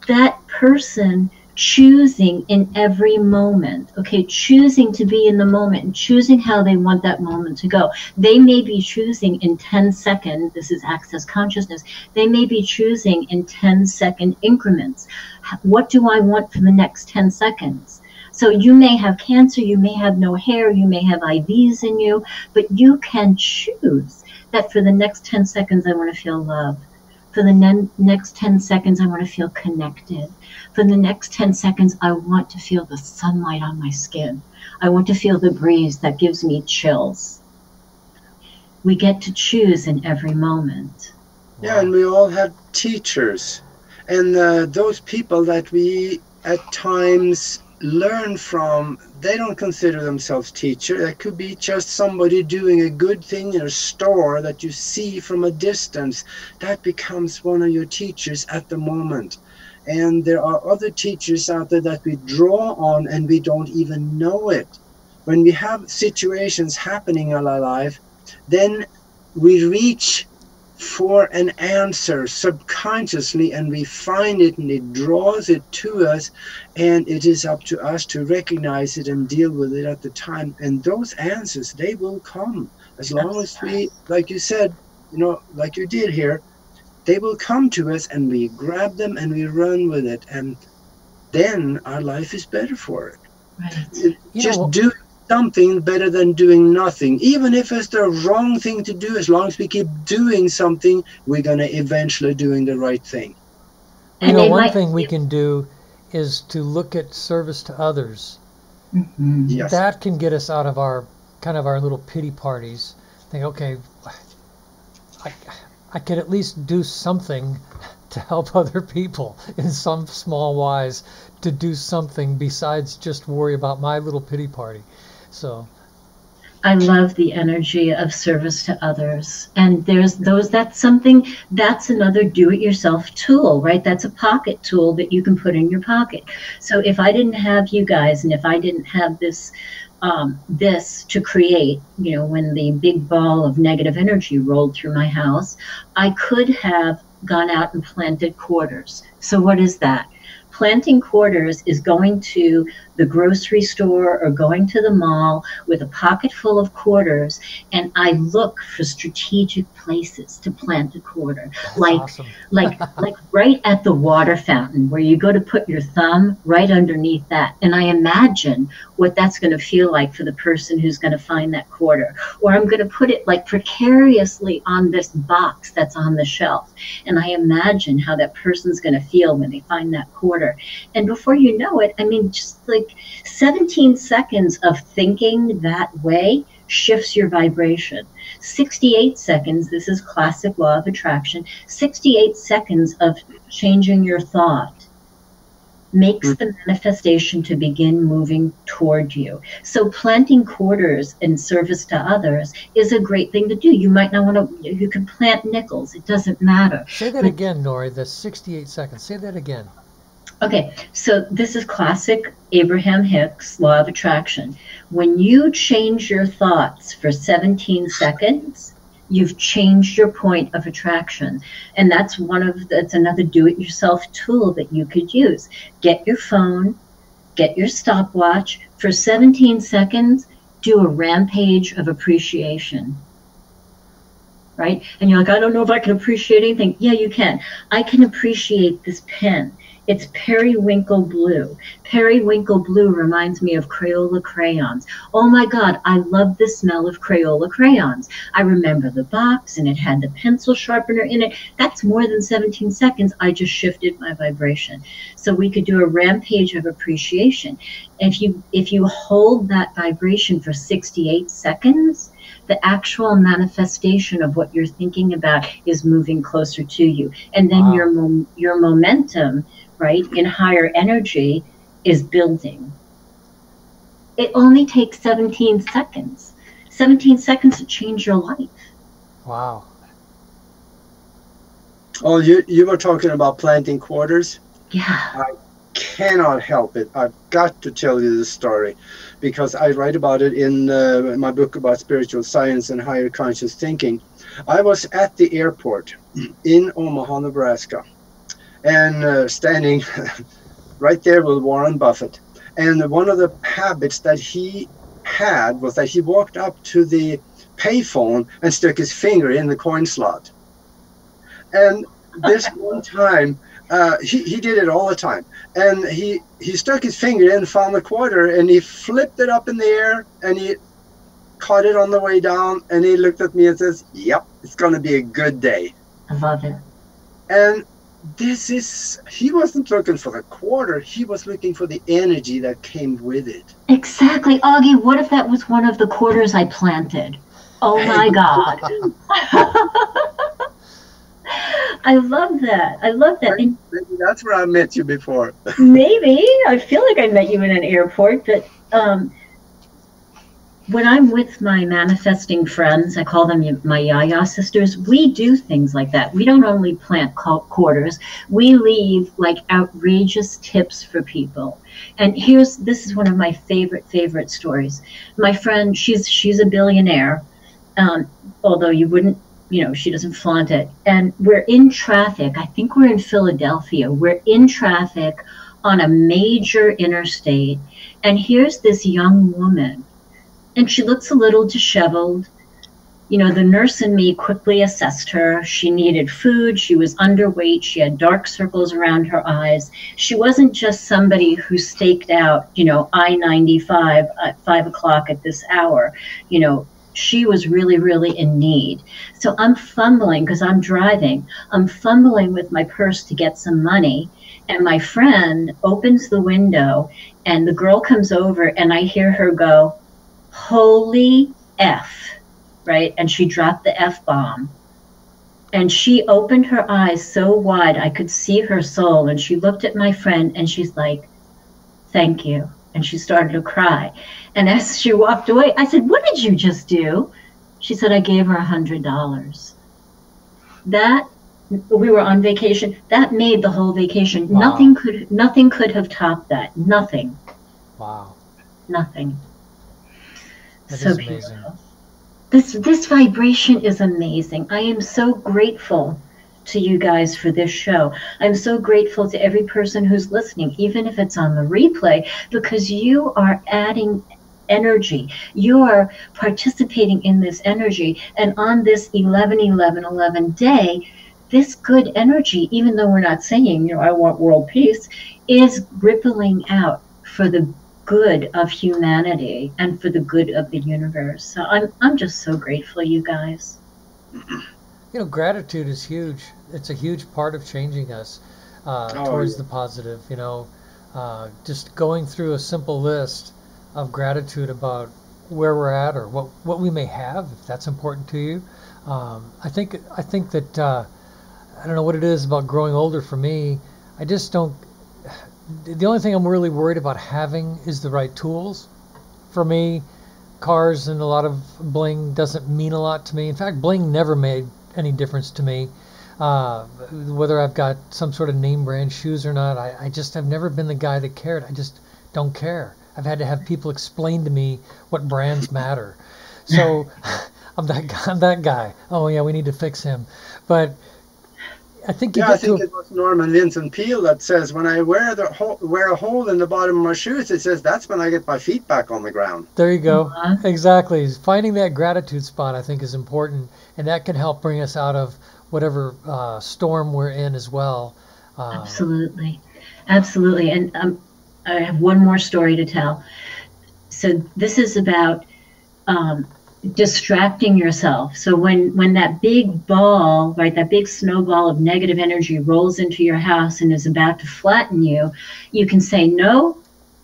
that person choosing in every moment, okay, choosing to be in the moment and choosing how they want that moment to go. They may be choosing in 10-second, this is access consciousness, they may be choosing in 10-second increments. What do I want for the next 10 seconds? So you may have cancer, you may have no hair, you may have IVs in you, but you can choose that for the next 10 seconds I want to feel love. For the next 10 seconds, I want to feel connected. For the next 10 seconds, I want to feel the sunlight on my skin. I want to feel the breeze that gives me chills. We get to choose in every moment. Yeah, and we all have teachers. And those people that we at times learn from, they don't consider themselves teacher. That could be just somebody doing a good thing in a store that you see from a distance. That becomes one of your teachers at the moment. And there are other teachers out there that we draw on and we don't even know it. When we have situations happening in our life, then we reach for an answer subconsciously and we find it and it draws it to us, and it is up to us to recognize it and deal with it at the time. And those answers, they will come as long as we, like you said, you know, like you did here, they will come to us and we grab them and we run with it, and then our life is better for it. Right. Just do something better than doing nothing. Even if it's the wrong thing to do, as long as we keep doing something, we're going to eventually doing the right thing. And one thing we can do is to look at service to others. Mm-hmm. Yes. That can get us out of our kind of our little pity parties. Think, okay, I could at least do something to help other people in some small wise, to do something besides just worry about my little pity party. So I love the energy of service to others. And that's another do-it-yourself tool, right? That's a pocket tool that you can put in your pocket. So if I didn't have you guys, and if I didn't have this to create, you know, when the big ball of negative energy rolled through my house, I could have gone out and planted quarters. So what is that? Planting quarters is going to the grocery store or going to the mall with a pocket full of quarters, and I look for strategic places to plant a quarter. that's Like, awesome. like right at the water fountain where you go to put your thumb, right underneath that. And I imagine what that's going to feel like for the person who's going to find that quarter. Or I'm going to put it like precariously on this box that's on the shelf. And I imagine how that person's going to feel when they find that quarter. And before you know it, I mean, just like 17 seconds of thinking that way shifts your vibration. 68 seconds, this is classic law of attraction, 68 seconds of changing your thought makes the manifestation to begin moving toward you. So planting quarters in service to others is a great thing to do. You might not want to, you can plant nickels, it doesn't matter. Say that again, Nori, the 68 seconds. Say that again. Okay, so this is classic Abraham Hicks law of attraction. When you change your thoughts for 17 seconds, you've changed your point of attraction. And that's another do-it-yourself tool that you could use. Get your phone, get your stopwatch. For 17 seconds, do a rampage of appreciation. Right? And you're like, I don't know if I can appreciate anything. Yeah, you can. I can appreciate this pen. It's periwinkle blue. Periwinkle blue reminds me of Crayola crayons. Oh my God, I love the smell of Crayola crayons. I remember the box and it had the pencil sharpener in it. That's more than 17 seconds. I just shifted my vibration. So we could do a rampage of appreciation. If you hold that vibration for 68 seconds, the actual manifestation of what you're thinking about is moving closer to you. And then your momentum, right, in higher energy is building. It only takes 17 seconds. 17 seconds to change your life. Wow. Oh, you were talking about planting quarters? Yeah. I cannot help it. I've got to tell you this story because I write about it in my book about spiritual science and higher conscious thinking. I was at the airport in Omaha, Nebraska, and standing right there with Warren Buffett. And one of the habits that he had was that he walked up to the payphone and stuck his finger in the coin slot. And this one time, he did it all the time. And he stuck his finger in, found the quarter, and he flipped it up in the air, and he caught it on the way down, and he looked at me and says, "Yep, it's going to be a good day." I love it. And he wasn't looking for the quarter, he was looking for the energy that came with it. Exactly. Augie, what if that was one of the quarters I planted? Oh my God. I love that. I love that. Maybe that's where I met you before. Maybe. I feel like I met you in an airport, but when I'm with my manifesting friends, I call them my Yaya sisters, we do things like that. We don't only plant quarters, we leave like outrageous tips for people. And this is one of my favorite stories. My friend, she's a billionaire, although you wouldn't, she doesn't flaunt it. And we're in traffic. I think we're in Philadelphia. We're in traffic on a major interstate. And here's this young woman. And she looks a little disheveled. The nurse in me quickly assessed her. She needed food. She was underweight. She had dark circles around her eyes. She wasn't just somebody who staked out, I-95 at 5 o'clock at this hour. She was really, really in need. So I'm fumbling because I'm driving. I'm fumbling with my purse to get some money. And my friend opens the window and the girl comes over and I hear her go, "Holy F," right? And she dropped the F-bomb. And she opened her eyes so wide I could see her soul. And she looked at my friend and she's like, "Thank you." And she started to cry. And as she walked away, I said, "What did you just do?" She said, "I gave her $100. We were on vacation. That made the whole vacation. Wow. Nothing could have topped that. Nothing. Wow. Nothing. That So is beautiful. This vibration is amazing. I am so grateful to you guys for this show. I'm so grateful to every person who's listening, even if it's on the replay, because you are adding energy. You are participating in this energy. And on this 11-11-11 day, this good energy, even though we're not saying, I want world peace, is rippling out for the good of humanity and for the good of the universe. So I'm just so grateful, you guys. Gratitude is huge. It's a huge part of changing us towards the positive. Just going through a simple list of gratitude about where we're at or what we may have, if that's important to you. I think that I don't know what it is about growing older for me. I just don't. The only thing I'm really worried about having is the right tools. For me, cars and a lot of bling doesn't mean a lot to me. In fact, bling never made any difference to me. Whether I've got some sort of name brand shoes or not, I just have never been the guy that cared. I just don't care. I've had to have people explain to me what brands matter. So I'm that guy. Oh yeah, we need to fix him. But I think I think it was Norman Vincent Peale that says, when I wear a hole in the bottom of my shoes, it says that's when I get my feet back on the ground. There you go. Exactly. Finding that gratitude spot, I think, is important, and that can help bring us out of whatever storm we're in as well. Absolutely. Absolutely. And I have one more story to tell. So this is about distracting yourself. So when that big ball, right, that big snowball of negative energy rolls into your house and is about to flatten you, you can say, no,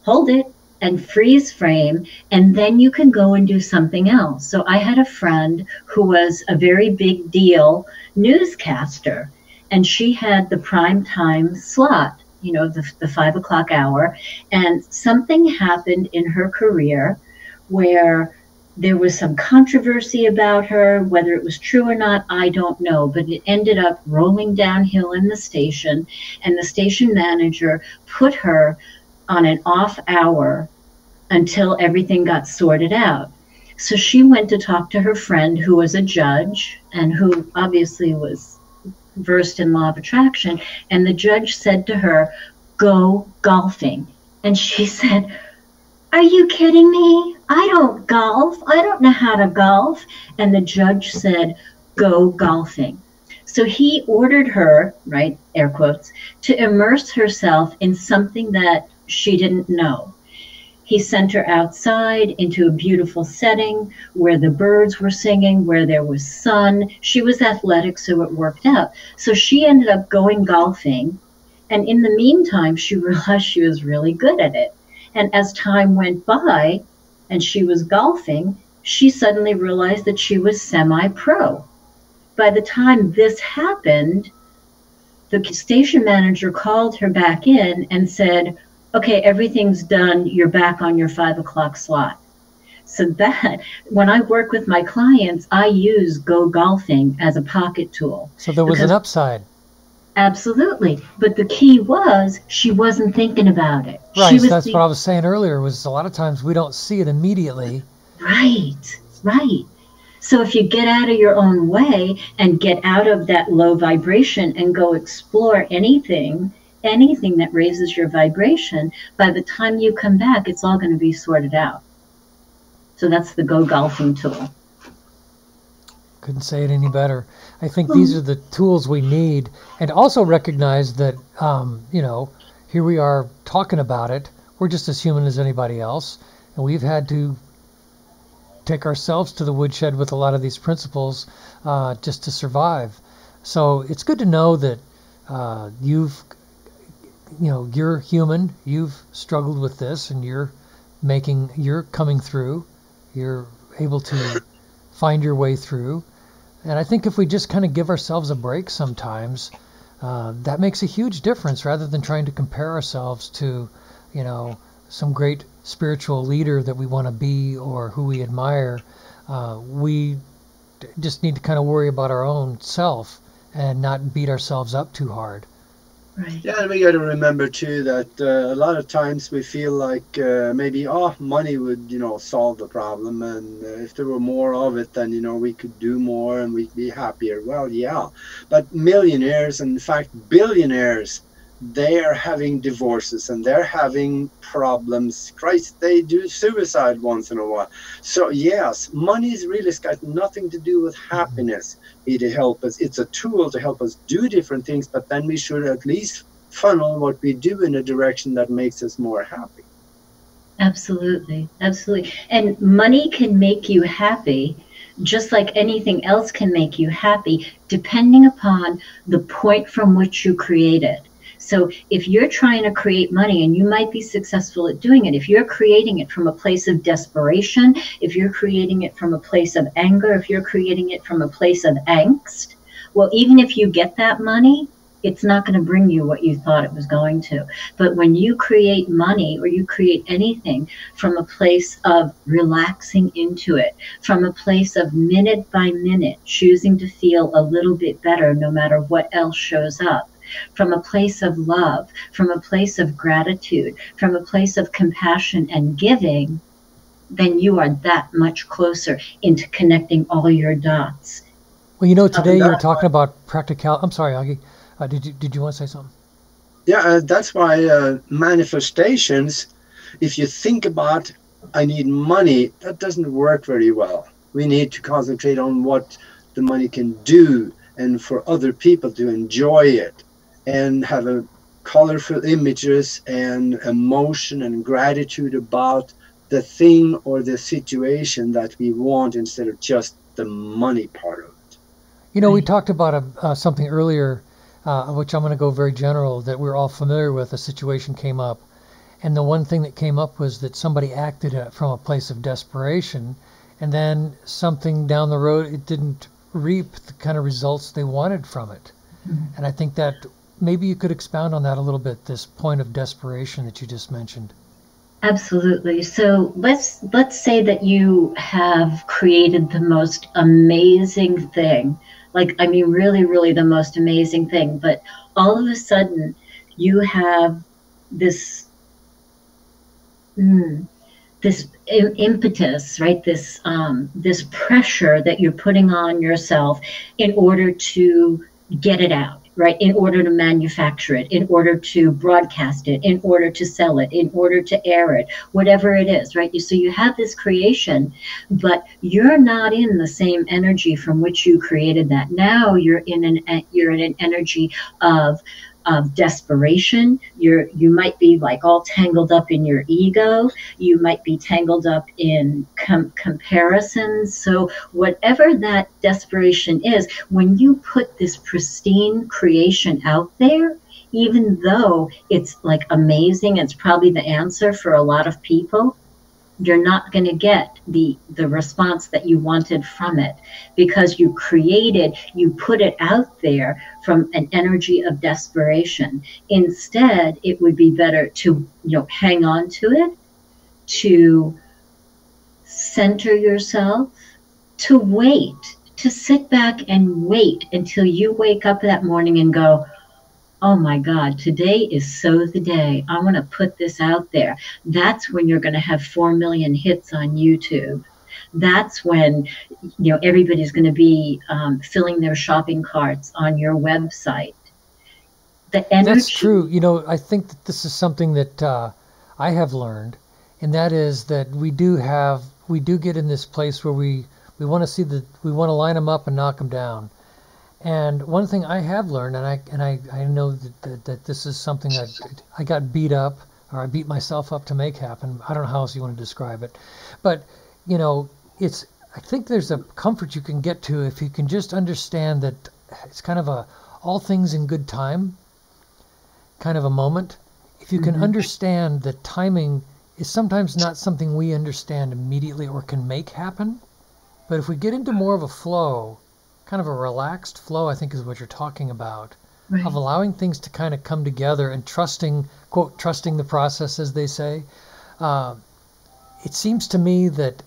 hold it, and freeze frame, and then you can go and do something else. So I had a friend who was a very big deal newscaster, and she had the prime time slot, you know, the 5 o'clock hour, and something happened in her career where there was some controversy about her. Whether it was true or not, I don't know, but it ended up rolling downhill in the station, and the station manager put her on an off hour until everything got sorted out. So she went to talk to her friend who was a judge and who obviously was versed in law of attraction, and the judge said to her, go golfing. And she said, are you kidding me? I don't golf. I don't know how to golf. And the judge said, go golfing. So he ordered her, right, air quotes, to immerse herself in something that she didn't know. He sent her outside into a beautiful setting where the birds were singing, where there was sun. She was athletic, so it worked out. So she ended up going golfing. And in the meantime, she realized she was really good at it. And as time went by and she was golfing, she suddenly realized that she was semi-pro. By the time this happened, the station manager called her back in and said, okay, everything's done. You're back on your 5 o'clock slot. So that, when I work with my clients, I use go golfing as a pocket tool. So there was an upside. Absolutely. But the key was she wasn't thinking about it. Right. That's what I was saying earlier, was a lot of times we don't see it immediately. Right. Right. So if you get out of your own way and get out of that low vibration and go explore anything that raises your vibration, by the time you come back, it's all going to be sorted out. So that's the go golfing tool. Couldn't say it any better. I think these are the tools we need, and also recognize that, you know, here we are talking about it. We're just as human as anybody else, and we've had to take ourselves to the woodshed with a lot of these principles just to survive. So it's good to know that you're human, you've struggled with this, and you're coming through, you're able to find your way through. And I think if we just kind of give ourselves a break sometimes, that makes a huge difference, rather than trying to compare ourselves to, you know, some great spiritual leader that we want to be or who we admire. We just need to kind of worry about our own self and not beat ourselves up too hard. Right. Yeah, and we got to remember too that a lot of times we feel like maybe money would, you know, solve the problem, and if there were more of it, then, you know, we could do more and we'd be happier. Well, yeah, but millionaires, and in fact billionaires, they are having divorces and they're having problems. Christ, they do suicide once in a while. So yes, money's really got nothing to do with happiness. It'll help us. It's a tool to help us do different things, but then we should at least funnel what we do in a direction that makes us more happy. Absolutely. Absolutely. And money can make you happy, just like anything else can make you happy, depending upon the point from which you create it. So if you're trying to create money, and you might be successful at doing it, if you're creating it from a place of desperation, if you're creating it from a place of anger, if you're creating it from a place of angst, well, even if you get that money, it's not going to bring you what you thought it was going to. But when you create money, or you create anything from a place of relaxing into it, from a place of minute by minute choosing to feel a little bit better no matter what else shows up, from a place of love, from a place of gratitude, from a place of compassion and giving, then you are that much closer into connecting all your dots. Well, you know, today you were talking about practical. I'm sorry, Augie. Did you want to say something? Yeah, that's why manifestations, if you think about, I need money, that doesn't work very well. We need to concentrate on what the money can do, and for other people to enjoy it and have a colorful images and emotion and gratitude about the thing or the situation that we want instead of just the money part of it. You know, we talked about something earlier, which I'm going to go very general, that we're all familiar with. A situation came up, and the one thing that came up was that somebody acted from a place of desperation, and then something down the road, it didn't reap the kind of results they wanted from it. Mm-hmm. And I think that maybe you could expound on that a little bit, this point of desperation that you just mentioned. Absolutely. So let's say that you have created the most amazing thing. Like, I mean, really, really the most amazing thing. But all of a sudden, you have this this impetus, right? This pressure that you're putting on yourself in order to get it out. Right, in order to manufacture it, in order to broadcast it, in order to sell it, in order to air it, whatever it is, right? So you have this creation, but you're not in the same energy from which you created that. Now you're in an energy of desperation. You might be like all tangled up in your ego. You might be tangled up in comparisons. So whatever that desperation is, when you put this pristine creation out there, even though it's like amazing, it's probably the answer for a lot of people, you're not going to get the response that you wanted from it, because you put it out there from an energy of desperation. Instead, it would be better to, hang on to it, to center yourself, to wait, to sit back and wait until you wake up that morning and go, oh my God, today is so the day. I want to put this out there. That's when you're going to have 4 million hits on YouTube. That's when, everybody's going to be filling their shopping carts on your website. The energy. That's true. I think that this is something that I have learned, and that is that we do get in this place where we want to we want to line them up and knock them down. And one thing I have learned, and I know that this is something that I got beat up, or I beat myself up to make happen. I don't know how else you want to describe it, but I think there's a comfort you can get to if you can just understand that it's kind of a all things in good time kind of a moment. If you can understand that timing is sometimes not something we understand immediately or can make happen, but if we get into more of a flow, kind of a relaxed flow, I think is what you're talking about, right, of allowing things to kind of come together and trusting, quote, trusting the process, as they say. It seems to me that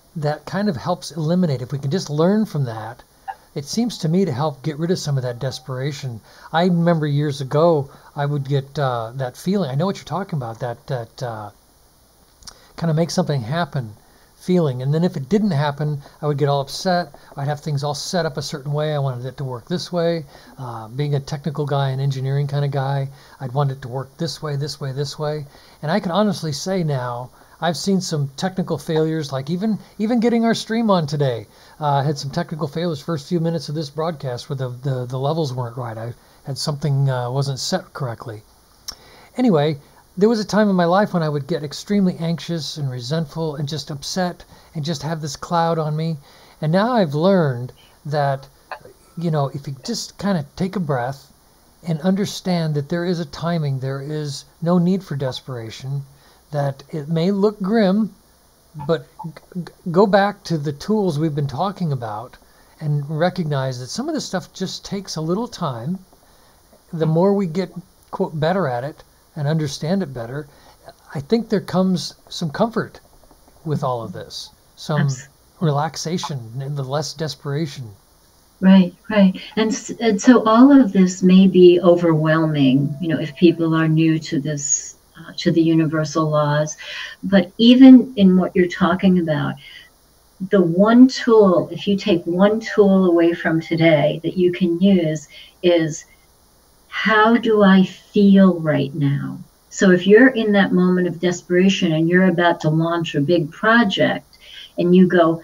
kind of helps eliminate, if we can just learn from that, it seems to me to help get rid of some of that desperation. I remember years ago, I would get that feeling, I know what you're talking about, that kind of make something happen feeling. And then if it didn't happen, I would get all upset. I'd have things all set up a certain way. I wanted it to work this way. Being a technical guy, an engineering kind of guy, I'd want it to work this way, this way, this way. And I can honestly say now, I've seen some technical failures, like even getting our stream on today. Had some technical failures first few minutes of this broadcast where the levels weren't right. I had something wasn't set correctly. Anyway, there was a time in my life when I would get extremely anxious and resentful and just upset and just have this cloud on me. And now I've learned that, if you just kind of take a breath and understand that there is a timing, there is no need for desperation, that it may look grim, but go back to the tools we've been talking about and recognize that some of this stuff just takes a little time. The more we get, quote, better at it, and understand it better, I think there comes some comfort with all of this, some relaxation and the less desperation. Right. And so all of this may be overwhelming, if people are new to this, to the universal laws. But even in what you're talking about, the one tool, if you take one tool away from today that you can use, is how do I feel right now? So if you're in that moment of desperation and you're about to launch a big project and you go,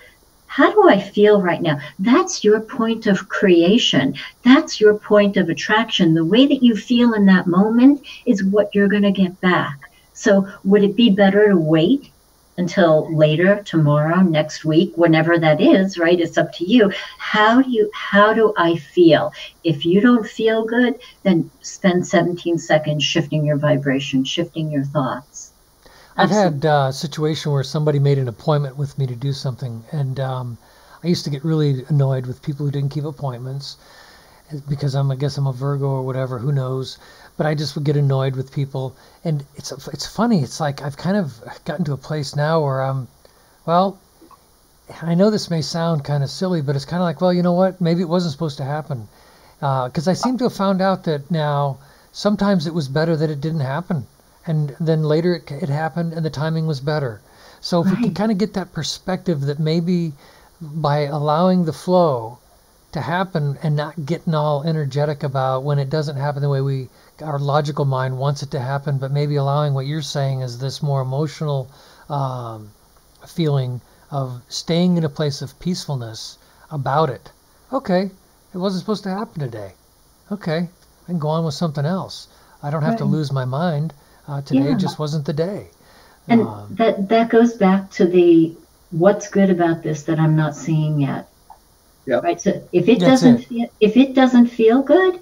how do I feel right now? That's your point of creation. That's your point of attraction. The way that you feel in that moment is what you're going to get back. So would it be better to wait until later, tomorrow, next week, whenever that is, right? It's up to you. How do I feel? If you don't feel good, then spend 17 seconds shifting your vibration, shifting your thoughts. I've had a situation where somebody made an appointment with me to do something, and I used to get really annoyed with people who didn't keep appointments because I guess I'm a Virgo or whatever, who knows. But I just would get annoyed with people, and it's funny. It's like I've kind of gotten to a place now where well, I know this may sound kind of silly, but it's kind of like, well, you know what? Maybe it wasn't supposed to happen, because I seem to have found out that now sometimes it was better that it didn't happen. And then later it happened and the timing was better. So if we can kind of get that perspective that maybe by allowing the flow to happen and not getting all energetic about when it doesn't happen the way our logical mind wants it to happen, but maybe allowing what you're saying is this more emotional feeling of staying in a place of peacefulness about it. Okay, it wasn't supposed to happen today. Okay, I can go on with something else. I don't have to lose my mind. Today just wasn't the day. And that goes back to the what's good about this that I'm not seeing yet. Yeah. Right. So if it doesn't feel good,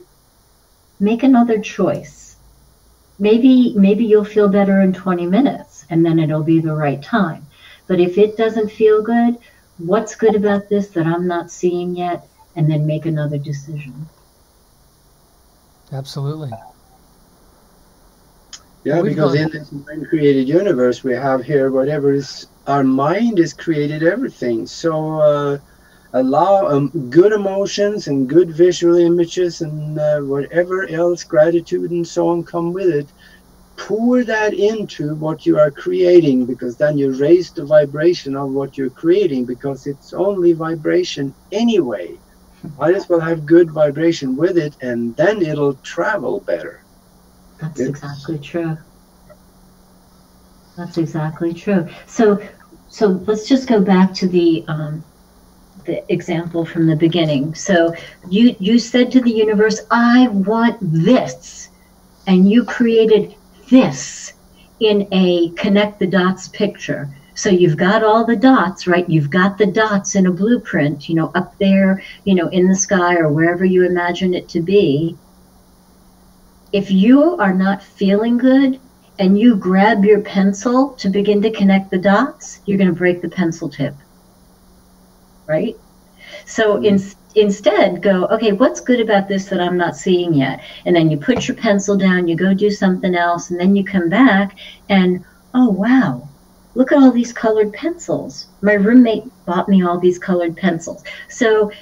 make another choice. Maybe you'll feel better in 20 minutes and then it'll be the right time. But if it doesn't feel good, what's good about this that I'm not seeing yet? And then make another decision. Absolutely. Yeah, because in this mind-created universe we have here, whatever is, our mind has created everything. So allow good emotions and good visual images and whatever else, gratitude and so on, come with it. Pour that into what you are creating, because then you raise the vibration of what you're creating, because it's only vibration anyway. Might as well have good vibration with it, and then it'll travel better. That's exactly true. That's exactly true. So let's just go back to the example from the beginning. So you said to the universe, I want this, and you created this in a connect the dots picture. So you've got all the dots, right? You've got the dots in a blueprint, up there, in the sky or wherever you imagine it to be. If you are not feeling good and you grab your pencil to begin to connect the dots, you're going to break the pencil tip, right? So instead go, okay, what's good about this that I'm not seeing yet? And then you put your pencil down, you go do something else, and then you come back and, oh, wow, look at all these colored pencils. My roommate bought me all these colored pencils. So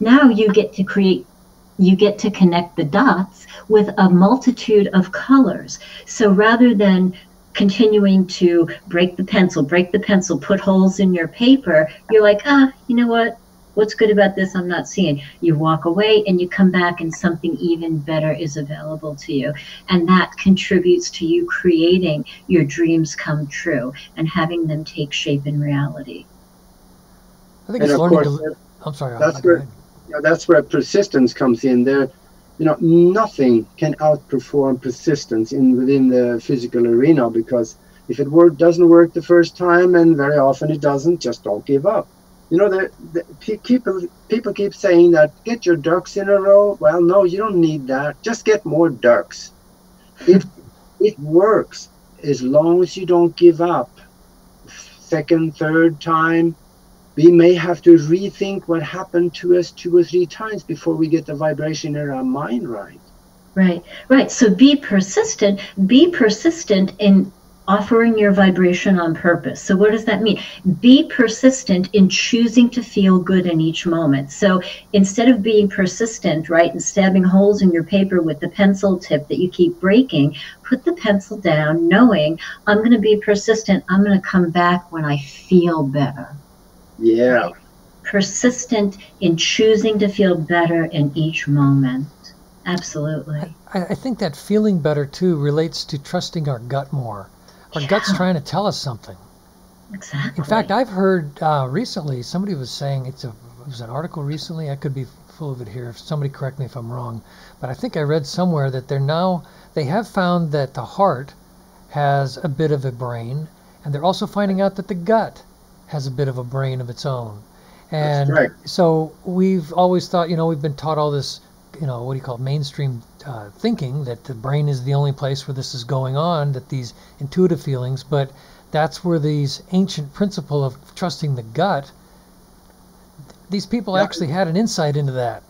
now you get to connect the dots with a multitude of colors. So rather than continuing to break the pencil, put holes in your paper, you're like, you know what? What's good about this I'm not seeing? You walk away and you come back and something even better is available to you. And that contributes to you creating your dreams come true and having them take shape in reality. I think it's learning to... I'm sorry. That's where persistence comes in. There, nothing can outperform persistence within the physical arena, because if it doesn't work the first time, and very often it doesn't, just don't give up. People keep saying that, get your ducks in a row. Well, no, you don't need that. Just get more ducks. It works as long as you don't give up. Second, third time, we may have to rethink what happened to us 2 or 3 times before we get the vibration in our mind right. Right. So be persistent. Be persistent in offering your vibration on purpose. So what does that mean? Be persistent in choosing to feel good in each moment. So instead of being persistent, right, and stabbing holes in your paper with the pencil tip that you keep breaking, put the pencil down knowing I'm going to be persistent. I'm going to come back when I feel better. Yeah. Right? Persistent in choosing to feel better in each moment. Absolutely. I think that feeling better too relates to trusting our gut more. Our gut's trying to tell us something. Exactly. In fact, I've heard recently, somebody was saying, it was an article recently, I could be full of it here, somebody correct me if I'm wrong, but I think I read somewhere that they have found that the heart has a bit of a brain, and they're also finding out that the gut has a bit of a brain of its own. That's And correct. so we've always thought, we've been taught all this, what do you call it, mainstream thinking that the brain is the only place where this is going on, that these intuitive feelings, but that's where these ancient principle of trusting the gut, these people Yeah. actually had an insight into that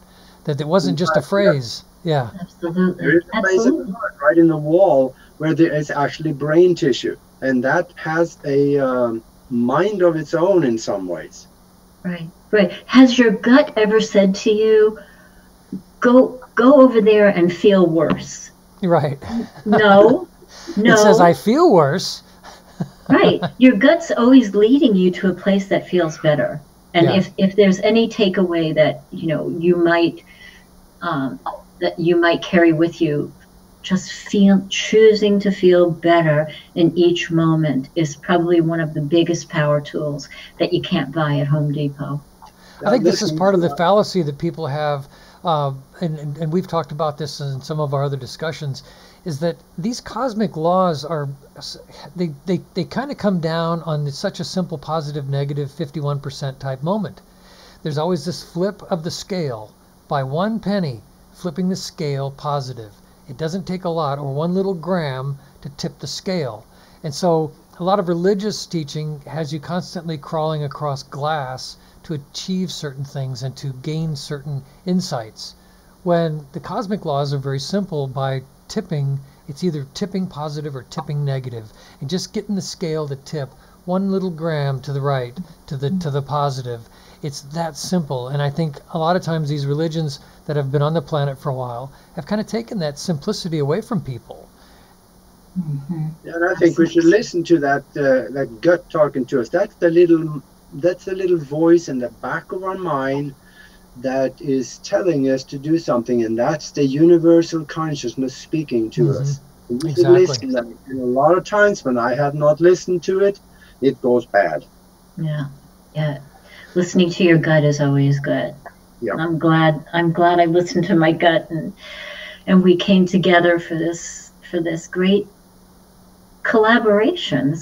it wasn't In just a fact, yeah, phrase. Yeah. there Absolutely. is a place in the Absolutely. heart, right in the wall, where there is actually brain tissue, and that has a mind of its own in some ways. Right. Right. Has your gut ever said to you, go over there and feel worse? Right. No. It says, I No. feel worse. Right. Your gut's always leading you to a place that feels better. And Yeah. if there's any takeaway that, um, you might carry with you, just choosing to feel better in each moment is probably one of the biggest power tools that you can't buy at Home Depot. I think this is Listening part of to the fallacy that people have, and we've talked about this in some of our other discussions, is that these cosmic laws they kind of come down on such a simple positive negative 51% type moment. There's always this flip of the scale by 1 penny, flipping the scale positive. It doesn't take a lot or 1 little gram to tip the scale. And so a lot of religious teaching has you constantly crawling across glass to achieve certain things and to gain certain insights. When the cosmic laws are very simple, by tipping, it's either tipping positive or tipping negative, and just getting the scale to tip 1 little gram to the right, to the positive. It's that simple. And I think a lot of times these religions that have been on the planet for a while have kind of taken that simplicity away from people. Mm-hmm. And I think we should listen to that gut talking to us. That's the little voice in the back of our mind that is telling us to do something, and that's the universal consciousness speaking to us. And we should Exactly. listen. And a lot of times when I have not listened to it, it goes bad. Yeah. Yeah. Listening to your gut is always good. Yeah. I'm glad I listened to my gut, and we came together for this great collaboration,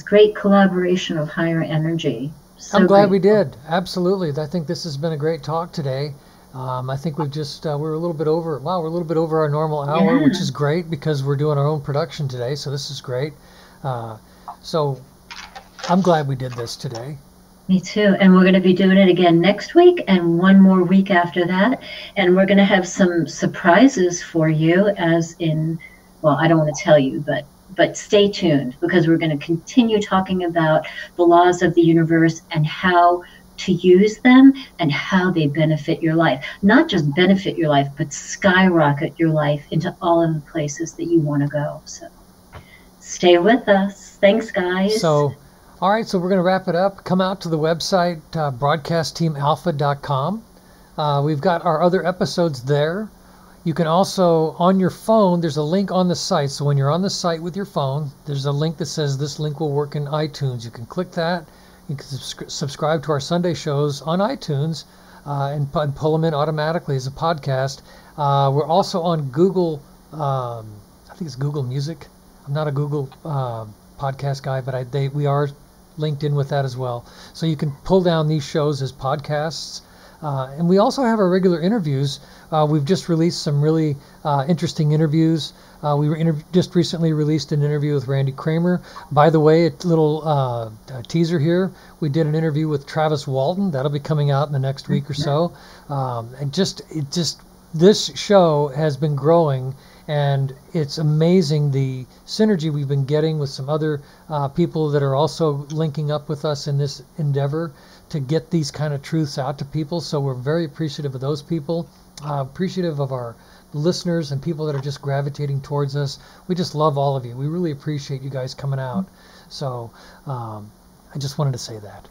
of higher energy. So I'm glad great. we did. Absolutely. I think this has been a great talk today. I think we've just, we're a little bit over, we're a little bit over our normal hour, Yeah. which is great because we're doing our own production today. So this is great. So I'm glad we did this today. Me too. And we're going to be doing it again next week and 1 more week after that. And we're going to have some surprises for you, as in, well, I don't want to tell you, but stay tuned, because we're going to continue talking about the laws of the universe and how to use them and how they benefit your life. Not just benefit your life, but skyrocket your life into all of the places that you want to go. So stay with us. Thanks, guys. So, all right, so we're going to wrap it up. Come out to the website, broadcastteamalpha.com. We've got our other episodes there. You can also, on your phone, there's a link on the site. So when you're on the site with your phone, there's a link that says this link will work in iTunes. You can click that. You can subscribe to our Sunday shows on iTunes and pull them in automatically as a podcast. We're also on Google, I think it's Google Music. I'm not a Google podcast guy, but we are linked in with that as well. So you can pull down these shows as podcasts. And we also have our regular interviews. We've just released some really interesting interviews. We just recently released an interview with Randy Kramer. By the way, a little teaser here. We did an interview with Travis Walton. That'll be coming out in the next week or so. And this show has been growing, and it's amazing the synergy we've been getting with some other people that are also linking up with us in this endeavor to get these kind of truths out to people. So we're very appreciative of those people, appreciative of our listeners and people that are just gravitating towards us. We just love all of you. We really appreciate you guys coming out. So I just wanted to say that.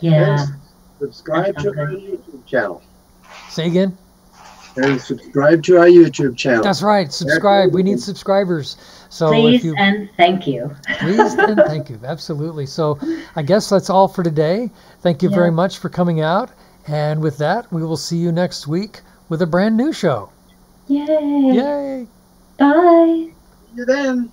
Yeah. And subscribe to our YouTube channel. Say again? And subscribe to our YouTube channel. That's right. Subscribe. We need subscribers. So Please if you and thank you. please and thank you. Absolutely. So I guess that's all for today. Thank you very much for coming out. And with that, we will see you next week with a brand new show. Yay. Yay. Bye. See you then.